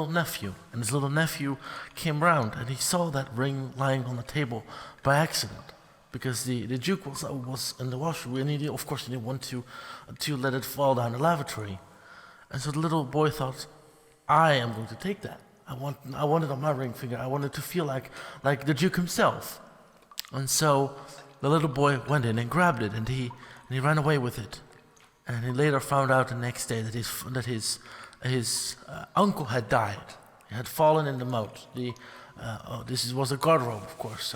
nephew, and his little nephew came round, and he saw that ring lying on the table by accident, because the Duke was in the washroom, and he didn't want to let it fall down the lavatory, and so the little boy thought, I am going to take that. I want it on my ring finger. I want it to feel like the Duke himself, and so the little boy went in and grabbed it, and he ran away with it, and he later found out the next day that his uncle had died. He had fallen in the moat. This was a guard robe, of course.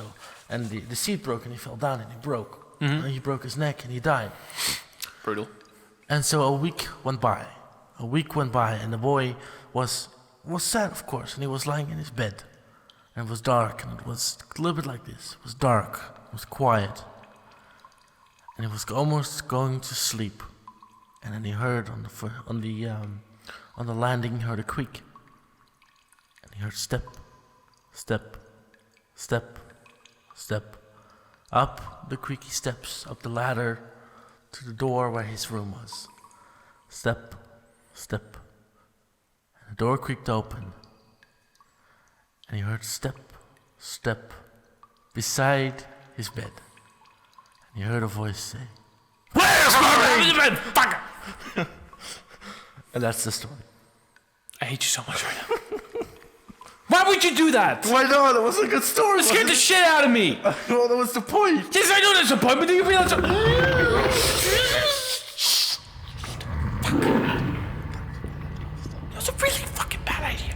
And the seat broke, and he fell down, and he broke. And he broke his neck, and he died. Brutal. And so a week went by. And the boy was sad, of course, and he was lying in his bed, and it was dark, and it was a little bit like this. It was dark. It was quiet, and he was almost going to sleep. And then he heard on the landing, he heard a creak. And he heard step, step, step, step. Up the creaky steps, up the ladder to the door where his room was. Step, step. And the door creaked open. And he heard step, step, beside his bed. And he heard a voice say, "Where's my ring?" Fuck! And that's the story. I hate you so much right now. Why would you do that? Why not? It was a good story. It scared the shit out of me. Well, that was the point. Yes, I know that's the point, but do you realize? That was a really fucking bad idea.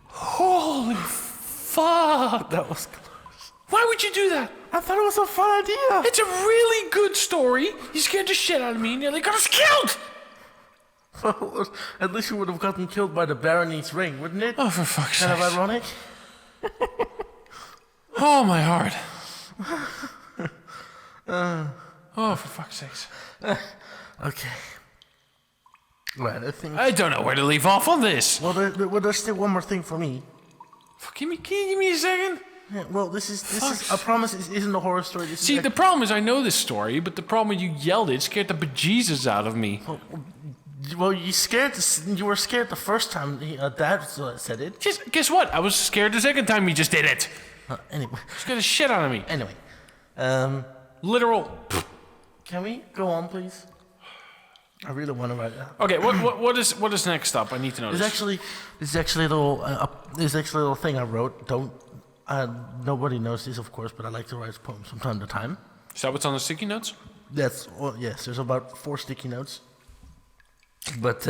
Holy fuck! That was close. Why would you do that? I thought it was a fun idea. It's a really good story. You scared the shit out of me and nearly got us killed! Well, at least you would have gotten killed by the Baroness ring, wouldn't it? Oh, for fuck's sake. Kind of ironic. Oh, my heart. Oh, for fuck's sakes. Okay. Right, I think... I don't know where to leave off on this. Well, there's still one more thing for me. Can you give me a second? Yeah, well, this is I promise this isn't a horror story. This See, is the problem is I know this story, but the problem when you yelled it scared the bejesus out of me. Well, you were scared the first time Dad said it. Just guess what? I was scared the second time you just did it. Anyway. Scared the shit out of me. Anyway. Literal. Can we go on, please? I really want to write that. Okay, what is next up? I need to know There's actually a little thing I wrote. Nobody knows this, of course, but I like to write poems from time to time. Is that what's on the sticky notes? Yes, there's about 4 sticky notes. But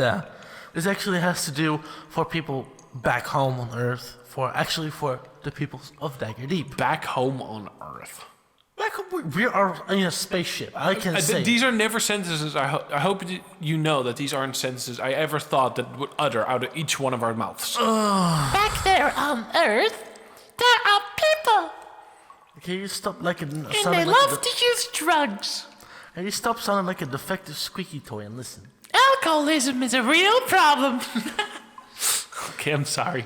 this actually has to do for people back home on Earth, for the people of Dagger Deep. Back home on Earth. We are in a spaceship. I can say. These are never sentences. I hope you know that these aren't sentences I ever thought that would utter out of each one of our mouths. Back there on Earth, there are people, Can you stop like a... and they love to use drugs. Can you stop sounding like a defective squeaky toy and listen? Alcoholism is a real problem. Okay, I'm sorry.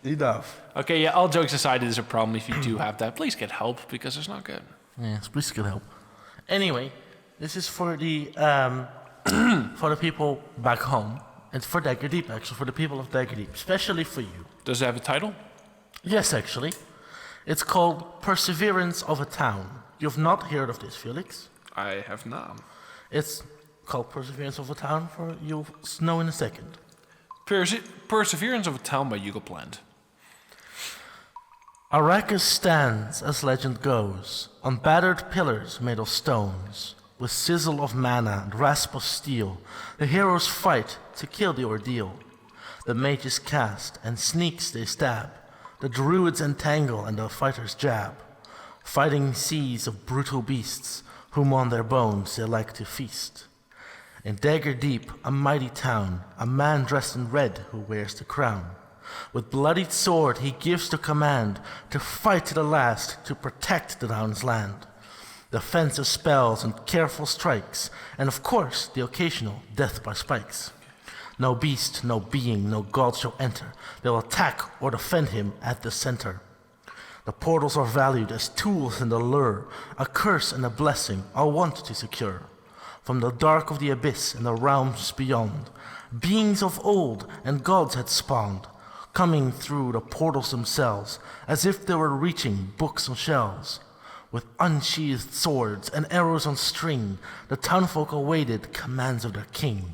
Enough. Okay, yeah, all jokes aside, it is a problem if you do have that. Please get help, because it's not good. Yes, please get help. Anyway, this is for the for the people back home, and for Dagger Deep, actually, for the people of Dagger Deep, especially for you. Does it have a title? Yes, actually. It's called Perseverance of a Town. You've not heard of this, Felix? I have not. It's called Perseverance of a Town, for you'll know in a second. Perseverance of a Town by Yugoland. Arrakis stands, as legend goes, on battered pillars made of stones. With sizzle of mana and rasp of steel, the heroes fight to kill the ordeal. The mages cast, and sneaks they stab. The druids entangle, and the fighters jab. Fighting seas of brutal beasts, whom on their bones they like to feast. In Dagger Deep, a mighty town, a man dressed in red who wears the crown. With bloodied sword he gives the command to fight to the last to protect the town's land. Defensive spells and careful strikes, and of course the occasional death by spikes. No beast, no being, no god shall enter. They'll attack or defend him at the center. The portals are valued as tools in the lure, a curse and a blessing, all want to secure. From the dark of the abyss and the realms beyond, beings of old and gods had spawned, coming through the portals themselves, as if they were reaching books on shelves. With unsheathed swords and arrows on string, the townfolk awaited commands of their king.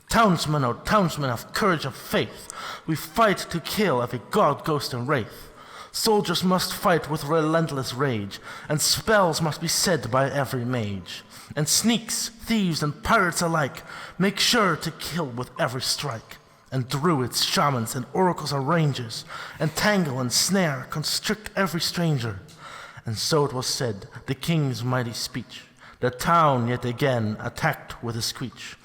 Townsmen, oh townsmen of courage and faith, we fight to kill every god, ghost, and wraith. Soldiers must fight with relentless rage, and spells must be said by every mage. And sneaks, thieves, and pirates alike make sure to kill with every strike. And druids, shamans, and oracles and rangers entangle and snare, constrict every stranger. And so it was said, the king's mighty speech, the town yet again attacked with a screech.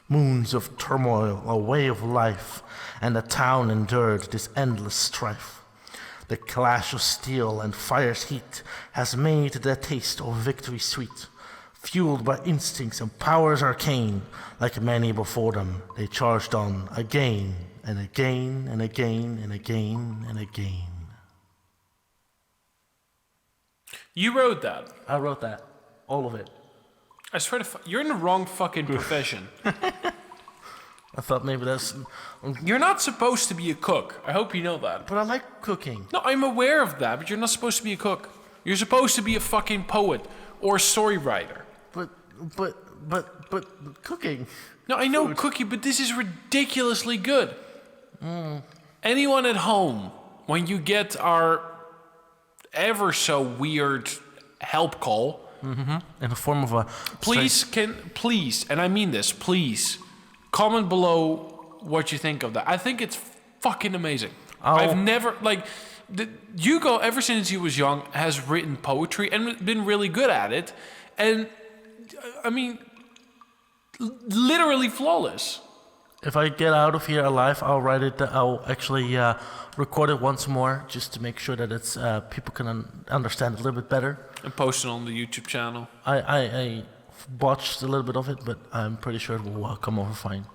Moons of turmoil, a way of life, and the town endured this endless strife. The clash of steel and fire's heat has made the taste of victory sweet. Fueled by instincts and powers arcane, like many before them, they charged on again and again and again and again and again. You wrote that. I wrote that. All of it. I swear to you're in the wrong fucking profession. I thought maybe that's... You're not supposed to be a cook. I hope you know that. But I like cooking. No, I'm aware of that, but you're not supposed to be a cook. You're supposed to be a fucking poet or a story writer. But cooking. No, I know cooking, but this is ridiculously good. Anyone at home, when you get our ever so weird help call, in the form of a... please, and I mean this, please, comment below what you think of that. I think it's fucking amazing. I've never, Hugo, ever since he was young, has written poetry and been really good at it. And, I mean, literally flawless. If I get out of here alive, I'll write it. I'll actually record it once more, just to make sure that it's people can understand it a little bit better. And post it on the YouTube channel. I botched a little bit of it, but I'm pretty sure it will come over fine.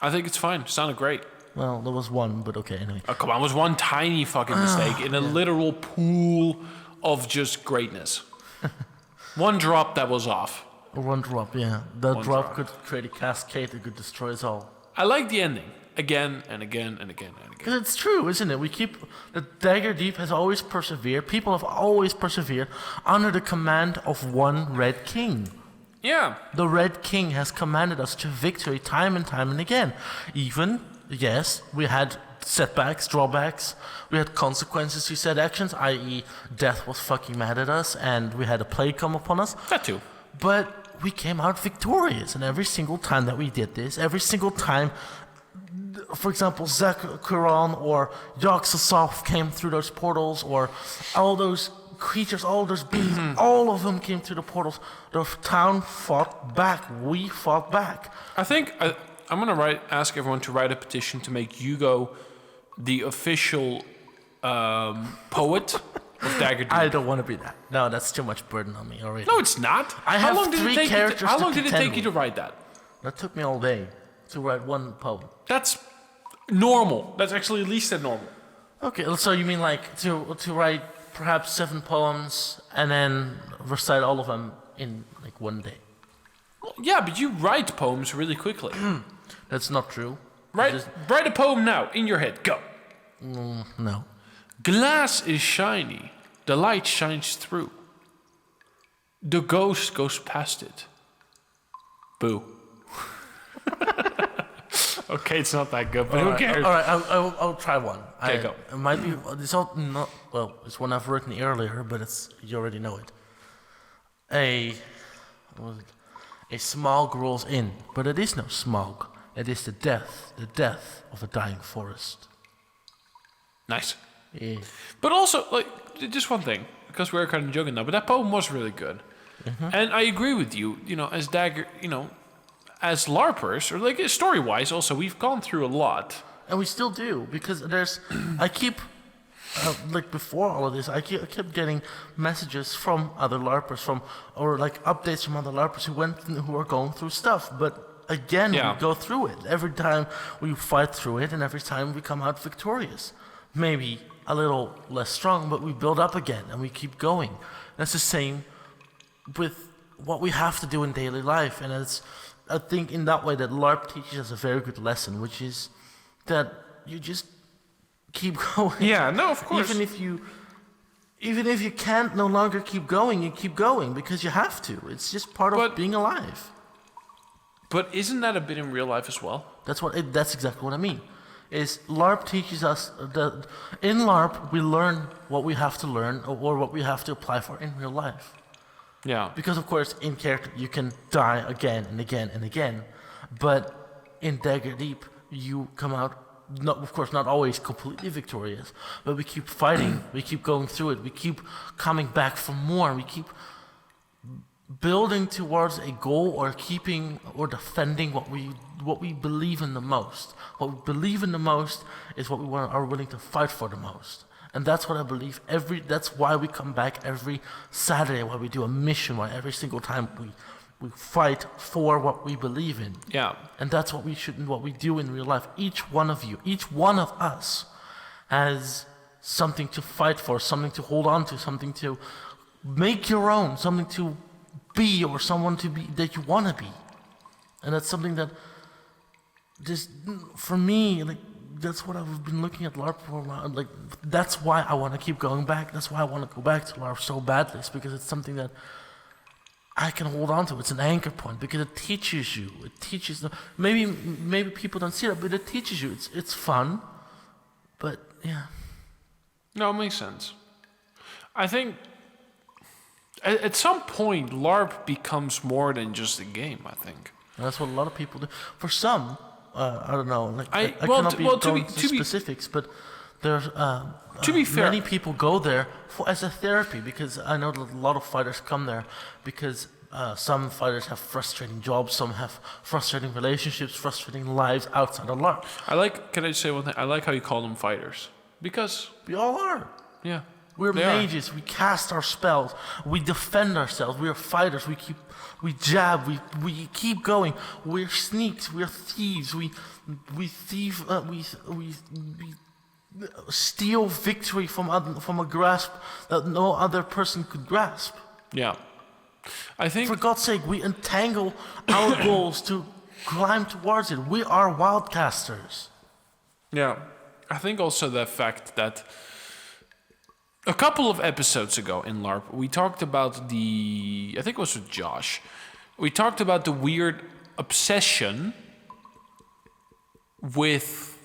I think it's fine. It sounded great. Well, there was one, but okay, anyway. Oh, come on. It was one tiny fucking mistake in a literal pool of just greatness. One drop that was off. One drop, yeah. That drop could create a cascade that could destroy us all. I like the ending. Again and again and again and again. Because it's true, isn't it? The Dagger Deep has always persevered. People have always persevered under the command of one Red King. Yeah. The Red King has commanded us to victory time and time and again. Even, yes, we had setbacks, drawbacks, we had consequences to said actions, i.e. death was fucking mad at us and we had a plague come upon us. That too. But we came out victorious, and every single time that we did this, every single time, for example, Zekuron or Yogg-Sothoth came through those portals, or all those creatures, all those beings, all of them came through the portals. The town fought back. We fought back. I think I'm gonna ask everyone to write a petition to make Hugo the official poet of Dagger Deep. I don't want to be that. No, that's too much burden on me already. No, it's not. I have three characters. How long did it take you to write that? That took me all day to write one poem. That's normal. That's actually at least normal. Okay, so you mean like to write perhaps 7 poems and then recite all of them in like one day? Well, yeah, but you write poems really quickly. That's not true. Write a poem now in your head. Go. No. Glass is shiny. The light shines through. The ghost goes past it. Boo. Okay, it's not that good, but who cares? All right, I'll try one. Okay, go. It might be. It's all not. Well, it's one I've written earlier, but you already know it. A smog rolls in, but it is no smog. It is the death of a dying forest. Nice. Yeah. But also, like, just one thing, because we're kind of joking now, but that poem was really good. And I agree with you, as Dagger, as LARPers, or like story-wise also, we've gone through a lot. And we still do, because I keep, like before all of this, I kept getting messages from other LARPers, or like updates from other LARPers who are going through stuff. But again, we go through it. Every time we fight through it, and every time we come out victorious. Maybe a little less strong, but we build up again, and we keep going. That's the same with what we have to do in daily life. And I think in that way that LARP teaches us a very good lesson, which is that you just keep going. Yeah, no, of course. Even if you can't no longer keep going, you keep going because you have to. It's just part of being alive. But isn't that a bit in real life as well? That's exactly what I mean. Is LARP teaches us that in LARP we learn what we have to learn or what we have to apply for in real life. Yeah. Because of course in character you can die again and again and again, but in Dagger Deep you come out not always completely victorious, but we keep fighting, we keep going through it, we keep coming back for more, we keep building towards a goal or keeping or defending what we believe in the most. What we believe in the most is what we are willing to fight for the most. And that's what I believe that's why we come back every Saturday, why we do a mission, why every single time we fight for what we believe in. Yeah. And that's what we do in real life. Each one of us has something to fight for, something to hold on to, something to make your own, something to be or someone to be that you want to be. And that's something that just for me, like that's what I've been looking at LARP for a while. Like that's why I want to keep going back. That's why I want to go back to LARP so badly. It's because it's something that I can hold on to. It's an anchor point because it teaches you. It teaches maybe people don't see it, but it teaches you. It's fun, but yeah. No, it makes sense. I think at some point LARP becomes more than just a game. I think. And that's what a lot of people do. For some, I don't know. Like I well, cannot be going to specifics, but there's to be fair, many people go there as a therapy because I know that a lot of fighters come there because some fighters have frustrating jobs, some have frustrating relationships, frustrating lives outside of LARP. Can I say one thing? I like how you call them fighters because we all are. Yeah. We're mages. We cast our spells. We defend ourselves. We are fighters. We jab. We keep going. We're sneaks. We're thieves. We thieve. We steal victory from a grasp that no other person could grasp. Yeah, I think. For God's sake, we entangle our goals to climb towards it. We are wildcasters. Yeah, I think also the fact that. A couple of episodes ago in LARP, we talked about I think it was with Josh, we talked about the weird obsession with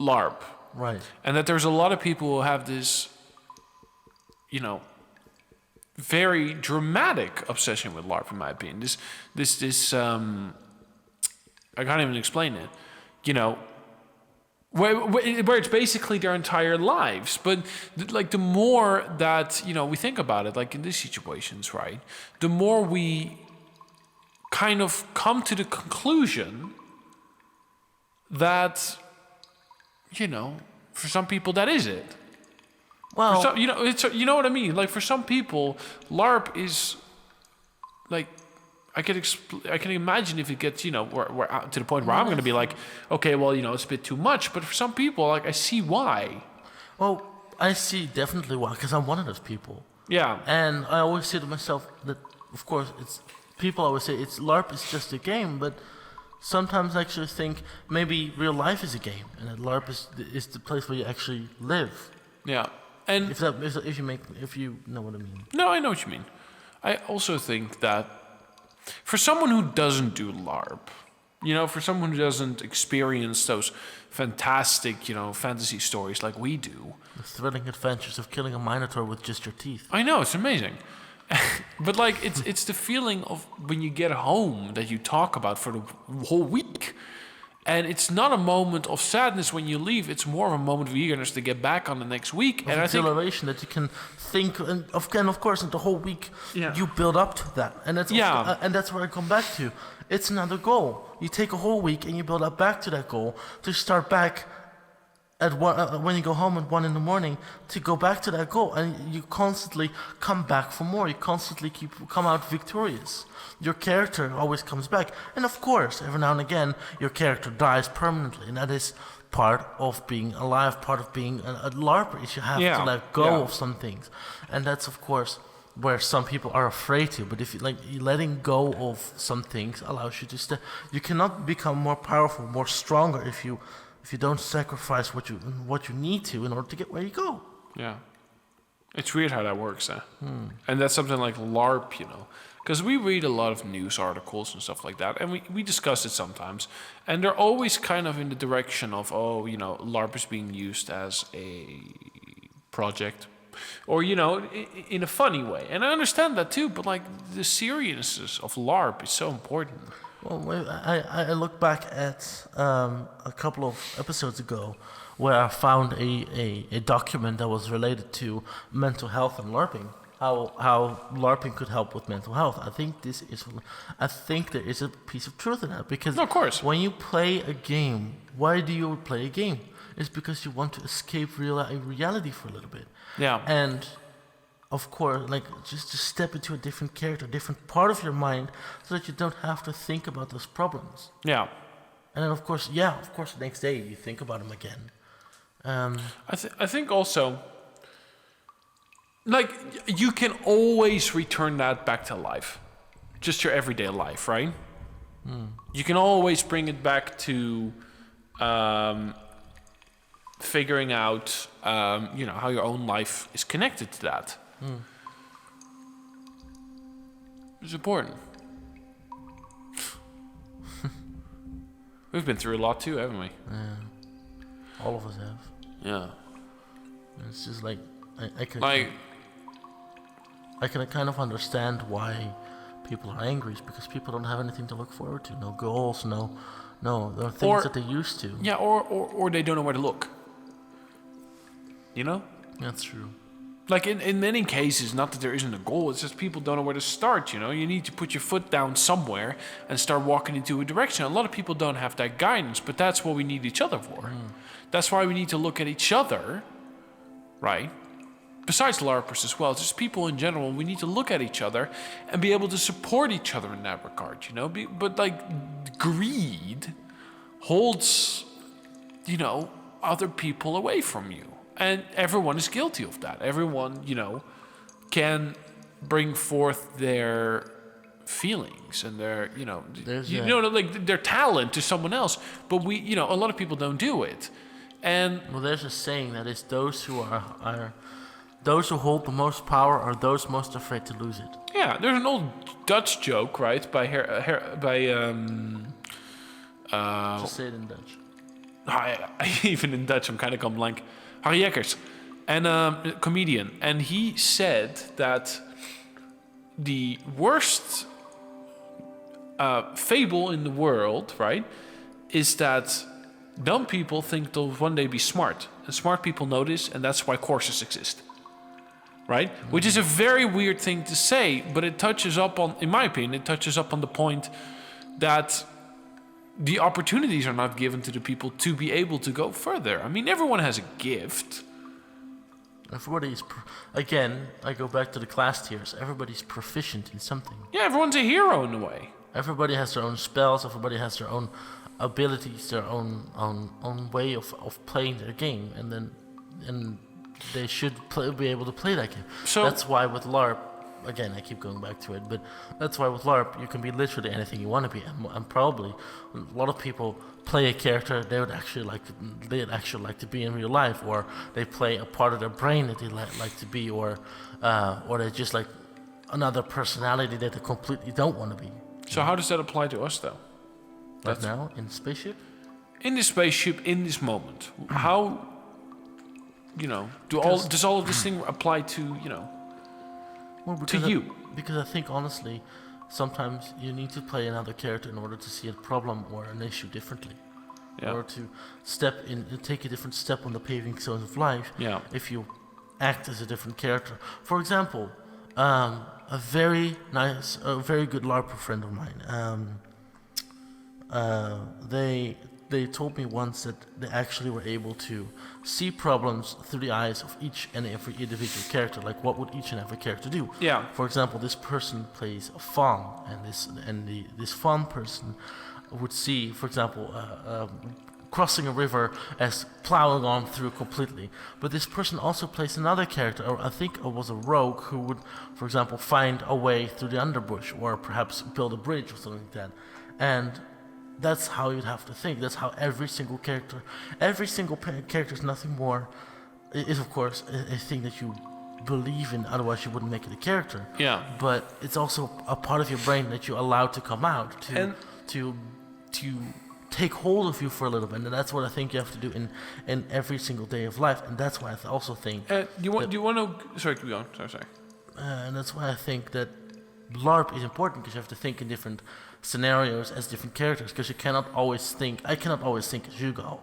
LARP. Right. And that there's a lot of people who have this, very dramatic obsession with LARP, in my opinion. This I can't even explain it, where it's basically their entire lives. But the more that we think about it, like in these situations, right, the more we kind of come to the conclusion that for some people that is it. Well, some, it's what I mean. Like for some people, LARP is like. I can imagine if it gets, we're to the point where I'm going to be like, okay, well, it's a bit too much. But for some people, like, I see why. Well, I see definitely why, because I'm one of those people. Yeah. And I always say to myself that, of course, people always say LARP is just a game, but sometimes I actually think maybe real life is a game, and that LARP is the place where you actually live. Yeah. And if you know what I mean. No, I know what you mean. I also think that for someone who doesn't do LARP, for someone who doesn't experience those fantastic, fantasy stories like we do. The thrilling adventures of killing a minotaur with just your teeth. I know, it's amazing. But it's the feeling of when you get home that you talk about for the whole week. And it's not a moment of sadness when you leave. It's more of a moment of eagerness to get back on the next week. And I think exhilaration that you can think, and of course, the whole week Yeah. you build up to that, and that's and that's where I come back to. It's another goal. You take a whole week and you build up back to that goal to start back at when you go home at 1 a.m. to go back to that goal, and you constantly come back for more. You constantly come out victorious. Your character always comes back, and of course, every now and again, your character dies permanently, and that is part of being alive. Part of being a LARPer is you have to let go of some things, and that's of course where some people are afraid to. But if you letting go of some things allows you to stay. You cannot become more powerful, more stronger if you don't sacrifice what you need to in order to get where you go. Yeah. It's weird how that works, eh? And that's something like LARP, Because we read a lot of news articles and stuff like that, and we discuss it sometimes. And they're always kind of in the direction of, LARP is being used as a project. Or, in a funny way. And I understand that too, but the seriousness of LARP is so important. Well, I look back at a couple of episodes ago where I found a document that was related to mental health and LARPing. How LARPing could help with mental health. I think there is a piece of truth in that, because of course, when you play a game, why do you play a game? It's because you want to escape reality for a little bit. Yeah. And of course, just to step into a different character, a different part of your mind, so that you don't have to think about those problems. Yeah. And then of course, the next day you think about them again. I think also, you can always return that back to life, just your everyday life, right? You can always bring it back to figuring out, how your own life is connected to that. It's important. We've been through a lot too, haven't we? Yeah. All of us have. Yeah. And it's just I can kind of understand why people are angry. It's because people don't have anything to look forward to. No goals, no, there are things that they used to. Yeah, or they don't know where to look. That's true. In many cases, not that there isn't a goal, it's just people don't know where to start, You need to put your foot down somewhere and start walking into a direction. A lot of people don't have that guidance, but that's what we need each other for. That's why we need to look at each other, right? Besides LARPers as well, just people in general, we need to look at each other and be able to support each other in that regard, But greed holds, other people away from you. And everyone is guilty of that. Everyone, can bring forth their feelings and their, their talent to someone else. But a lot of people don't do it. And there's a saying that is those who those who hold the most power are those most afraid to lose it. Yeah, there's an old Dutch joke, right? Just say it in Dutch. Even in Dutch, I'm kind of gone blank. Harry Jekkers, and a comedian, and he said that the worst fable in the world, right, is that dumb people think they'll one day be smart, and smart people notice, and that's why courses exist, right? Which is a very weird thing to say, but it touches up on, in my opinion, the point that the opportunities are not given to the people to be able to go further. I mean, everyone has a gift. Everybody's, again, I go back to the class tiers. Everybody's proficient in something. Yeah, everyone's a hero in a way. Everybody has their own spells. Everybody has their own abilities, their own way of playing their game, and they should be able to play that game. So that's why with LARP, again, I keep going back to it, but that's why with LARP you can be literally anything you want to be. And probably a lot of people play a character they'd actually like to be in real life, or they play a part of their brain that they like to be, or they just like another personality that they completely don't want to be. So how does that apply to us, though? Right now, in the spaceship? In the spaceship, in this moment, how, does all of this thing apply to, to you? Because I think, honestly, sometimes you need to play another character in order to see a problem or an issue differently. Yeah. or to take a different step on the paving stones of life. Yeah. If you act as a different character. For example, a very good LARPer friend of mine. They told me once that they actually were able to see problems through the eyes of each and every individual character. Like, what would each and every character do? Yeah. For example, this person plays a faun, and this faun person would see, for example, crossing a river as plowing on through completely. But this person also plays another character, or I think it was a rogue, who would, for example, find a way through the underbush, or perhaps build a bridge or something like that. And that's how you'd have to think. That's how every single character is nothing more. It is, of course, a thing that you believe in, otherwise you wouldn't make it a character. Yeah. But it's also a part of your brain that you allow to come out, to take hold of you for a little bit, and that's what I think you have to do in every single day of life. And that's why I also think. Do you want to? Sorry, keep going. Sorry. And that's why I think that LARP is important, because you have to think in different scenarios as different characters, because you cannot always think. I cannot always think as Hugo.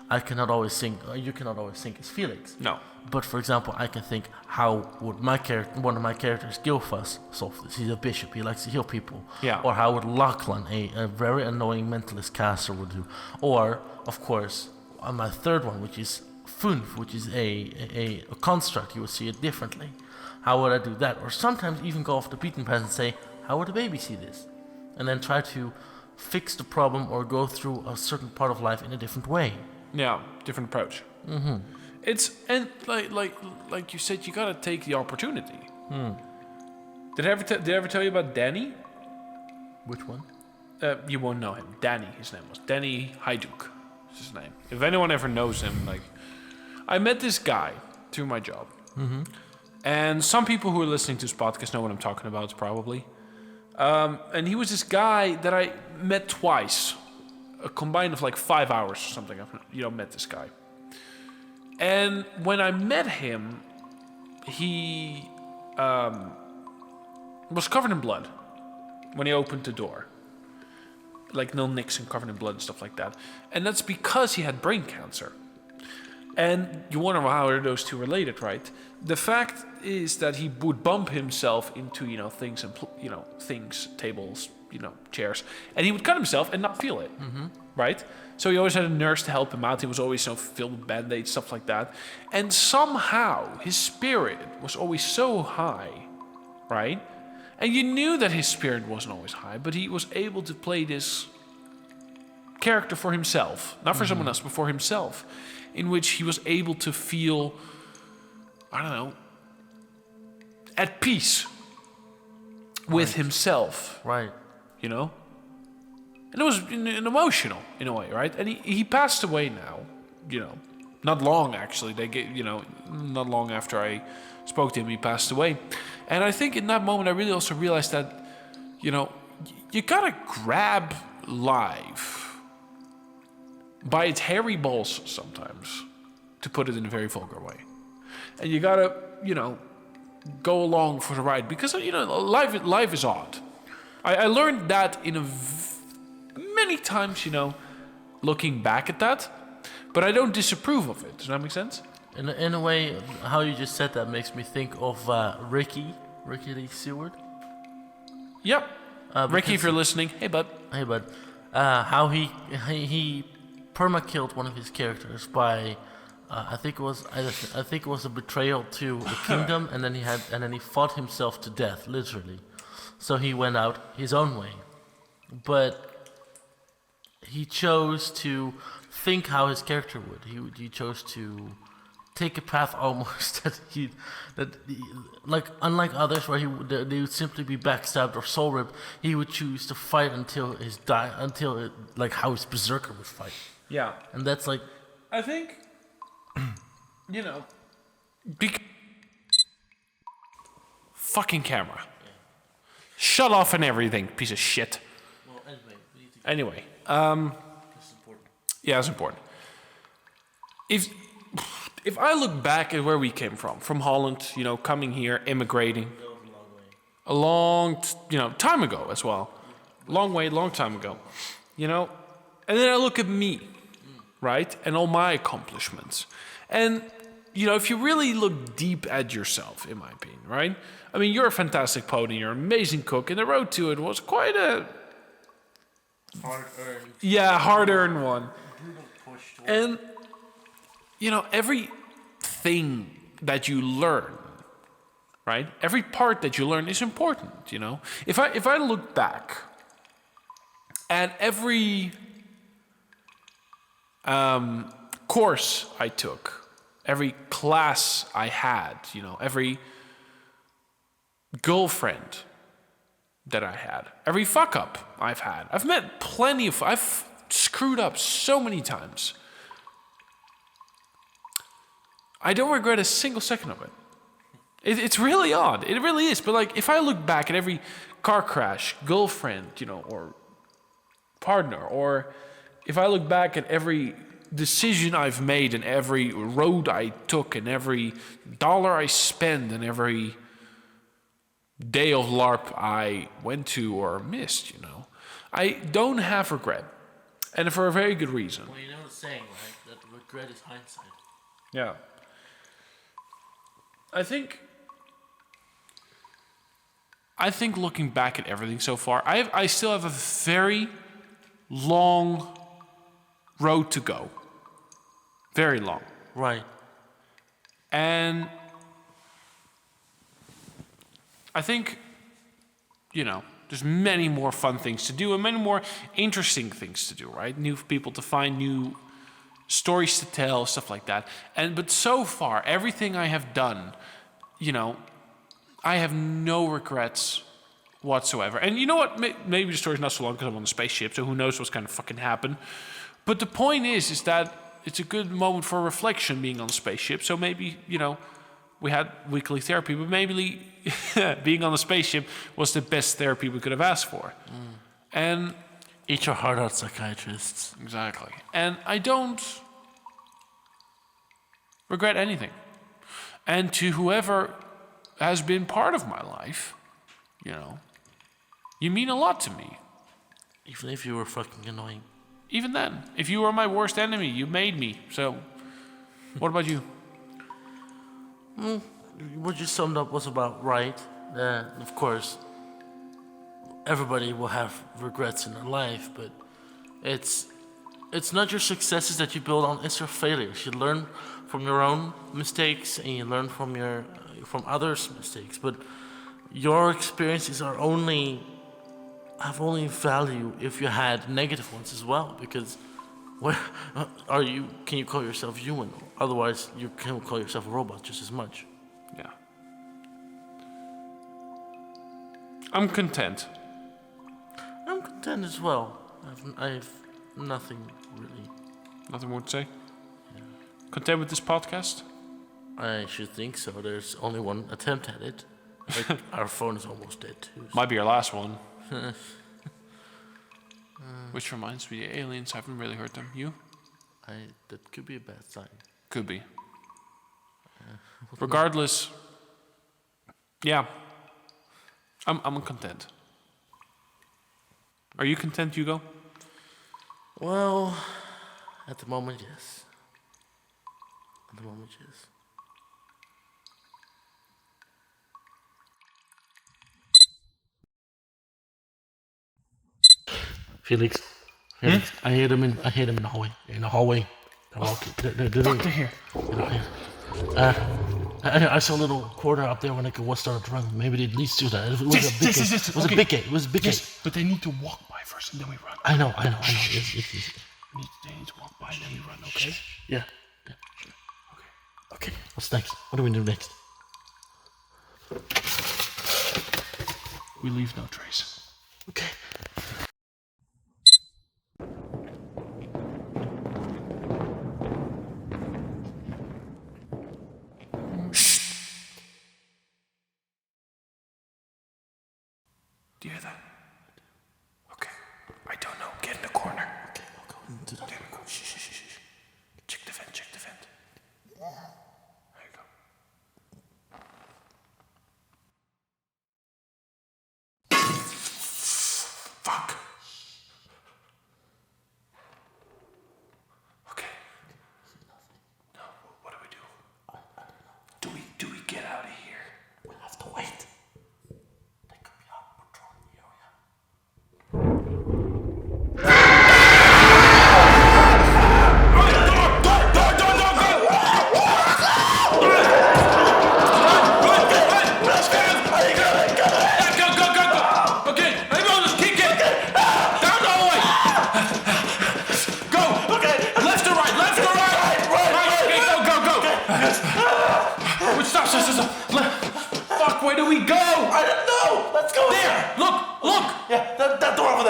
I cannot always think. You cannot always think as Felix. No. But for example, I can think, how would one of my characters, Gilfas, solve this? He's a bishop. He likes to heal people. Yeah. Or how would Lachlan, a very annoying mentalist caster, would do? Or of course, on my third one, which is Funf, which is a construct, you would see it differently. How would I do that? Or sometimes even go off the beaten path and say, how would a baby see this? And then try to fix the problem or go through a certain part of life in a different way. Yeah, different approach. Mm-hmm. It's and like you said, you gotta take the opportunity. Did I ever tell you about Danny? Which one? You won't know him. Danny, his name was Danny Hajduk. Is his name. If anyone ever knows him, like, I met this guy through my job. Mm-hmm. And some people who are listening to this podcast know what I'm talking about, probably. And he was this guy that I met twice, a combined of like 5 hours or something. I've met this guy. And when I met him, he was covered in blood when he opened the door. Like Nil Nixon covered in blood and stuff like that. And that's because he had brain cancer. And you wonder how are those two related, right? The fact is that he would bump himself into, things and, things, tables, chairs. And he would cut himself and not feel it, right? So he always had a nurse to help him out. He was always filled with Band-Aids, stuff like that. And somehow his spirit was always so high, right? And you knew that his spirit wasn't always high, but he was able to play this character for himself. Not for someone else, but for himself. In which he was able to feel, at peace with himself. Right. And it was emotional in a way, right? And he passed away now, not long actually. Not long after I spoke to him, he passed away. And I think in that moment I really also realized that, you gotta grab life by its hairy balls sometimes, to put it in a very vulgar way. And you gotta, go along for the ride, because, life is odd. I learned that many times, looking back at that, but I don't disapprove of it. Does that make sense? In a way, how you just said that makes me think of Ricky Lee Seward. Yep. Ricky, if you're listening, hey bud. Hey bud. How he perma-killed one of his characters by, I think it was a betrayal to the kingdom, and then he fought himself to death, literally. So he went out his own way, but he chose to think how his character would. He chose to take a path almost unlike others where they would simply be backstabbed or soul ripped. He would choose to fight until how his berserker would fight. Yeah. And that's like, I think, fucking camera. Yeah. Shut off and everything, piece of shit. Well, anyway, we need to. Anyway, It's important. Yeah, it's important. If I look back at where we came from Holland, coming here, immigrating, a long, time ago as well, long time ago, and then I look at me, right? And all my accomplishments. And, you know, if you really look deep at yourself, in my opinion, right? I mean, you're a fantastic poet and you're an amazing cook, and the road to it was quite a... Hard-earned. Yeah, hard-earned one. And, you know, everything that you learn, right? Every part that you learn is important, you know? If I look back at every course I took, every class I had, you know, every girlfriend that I had, every fuck up I've had. I've met plenty of... I've screwed up so many times. I don't regret a single second of it. It's really odd. It really is. But like, if I look back at every car crash, girlfriend, you know, or partner, or if I look back at every decision I've made and every road I took and every dollar I spent and every day of LARP I went to or missed, you know, I don't have regret. And for a very good reason. Well, you know the saying, right? That regret is hindsight. Yeah. I think looking back at everything so far, I still have a very long road to go. Very long. Right. And I think, you know, there's many more fun things to do and many more interesting things to do, right? New people to find, new stories to tell, stuff like that. But so far, everything I have done, you know, I have no regrets whatsoever. And you know what? Maybe the story's not so long because I'm on the spaceship, so who knows what's going to fucking happen. But the point is that it's a good moment for reflection being on the spaceship. So maybe, you know, we had weekly therapy, but maybe being on the spaceship was the best therapy we could have asked for. And eat your heart out, psychiatrists. Exactly. And I don't regret anything. And to whoever has been part of my life, you know, you mean a lot to me. Even if you were fucking annoying. Even then, if you were my worst enemy, you made me. So, what about you? What you summed up was about right. Of course, everybody will have regrets in their life, but it's not your successes that you build on, it's your failures. You learn from your own mistakes and you learn from others' mistakes, but your experiences have only value if you had negative ones as well, because can you call yourself human? Otherwise you can call yourself a robot just as much. Yeah. I'm content. I'm content as well. I've nothing really. Nothing more to say? Yeah. Content with this podcast? I should think so. There's only one attempt at it. Like, our phone is almost dead too. So. Might be our last one. Which reminds me, the aliens, haven't really heard them. You? That could be a bad sign. Could be. Regardless, yeah, I'm content. Are you content, Hugo? Well, at the moment, yes. At the moment, yes. Felix, I hear them in the hallway. In the hallway. They're walking. They're here. I saw a little corner up there when it was started to run. Maybe it leads to that. It was a big gate. It was a big gate. Yes, but they need to walk by first and then we run. I know. Yes. They need to walk by and then we run, okay? Yeah. Okay. What's next? What do we do next? We leave no trace. Okay. Do you hear that? Okay. I don't know. Get in the corner. Okay, I'll go into that. There we go. Shh. Check the vent. There you go.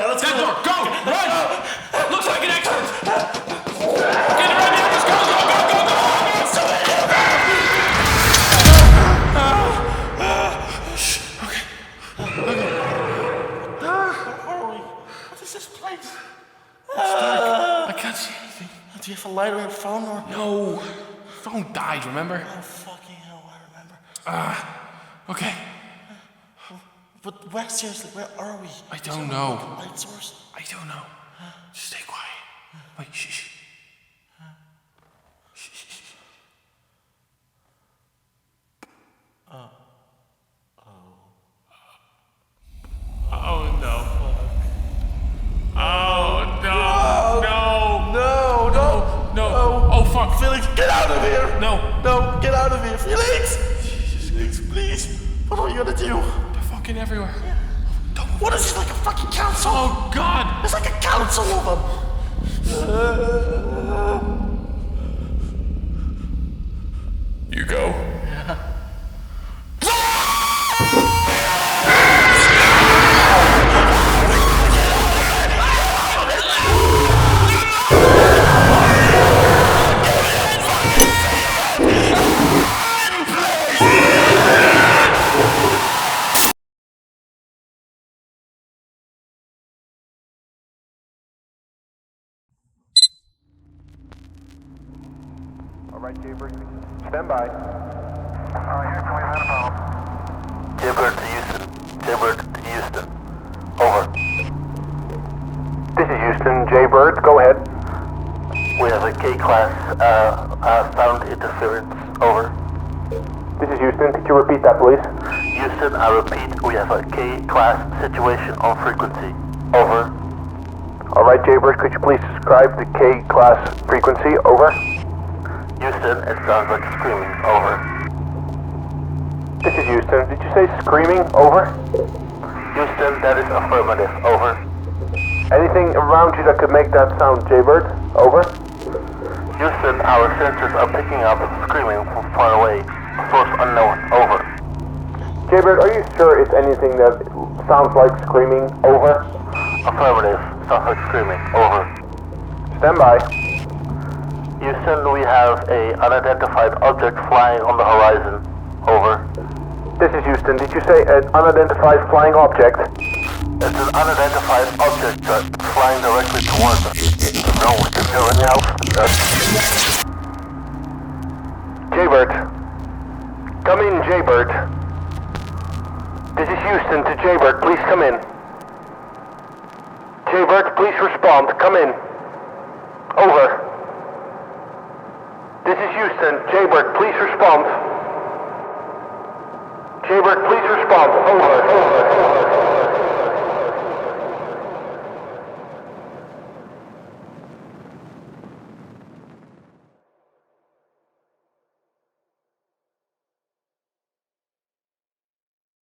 let's That go. door, go! Run! Looks like an exit! Get around here, let's go! Go, go, go, go! What is this place? I can't see anything. Do you have a light on your phone or? No. Phone died, remember? Oh, fucking hell, I remember. Okay. But where, seriously, where are we? I don't know. Light source? I don't know. Just stay quiet. Wait, shh. Oh no. Oh no. Oh fuck. Felix, get out of here! No. No, get out of here, Felix! Felix, please. What are you gonna do? They're fucking everywhere. What is this, like a fucking council? Oh god. It's like a council of them. You go. Alright, Jaybird, stand by. Jaybird to Houston. Jaybird to Houston. Over. This is Houston. Jaybird, go ahead. We have a K-class sound interference. Over. This is Houston. Could you repeat that, please? Houston, I repeat, we have a K-class situation on frequency. Over. Alright, Jaybird, could you please describe the K-class frequency? Over. Houston, it sounds like screaming. Over. This is Houston. Did you say screaming? Over. Houston, that is affirmative. Over. Anything around you that could make that sound, Jaybird? Over. Houston, our sensors are picking up screaming from far away. Source unknown. Over. Jaybird, are you sure it's anything that sounds like screaming? Over. Affirmative. Sounds like screaming. Over. Stand by. Houston, we have a unidentified object flying on the horizon. Over. This is Houston. Did you say an unidentified flying object? It's an unidentified object flying directly towards us. No, we can hear anything else. Jaybird. Come in, Jaybird. This is Houston to Jaybird. Please come in. Jaybird, please respond. Come in. Over. This is Houston. Jaybird, please respond. Jaybird, please respond. Over.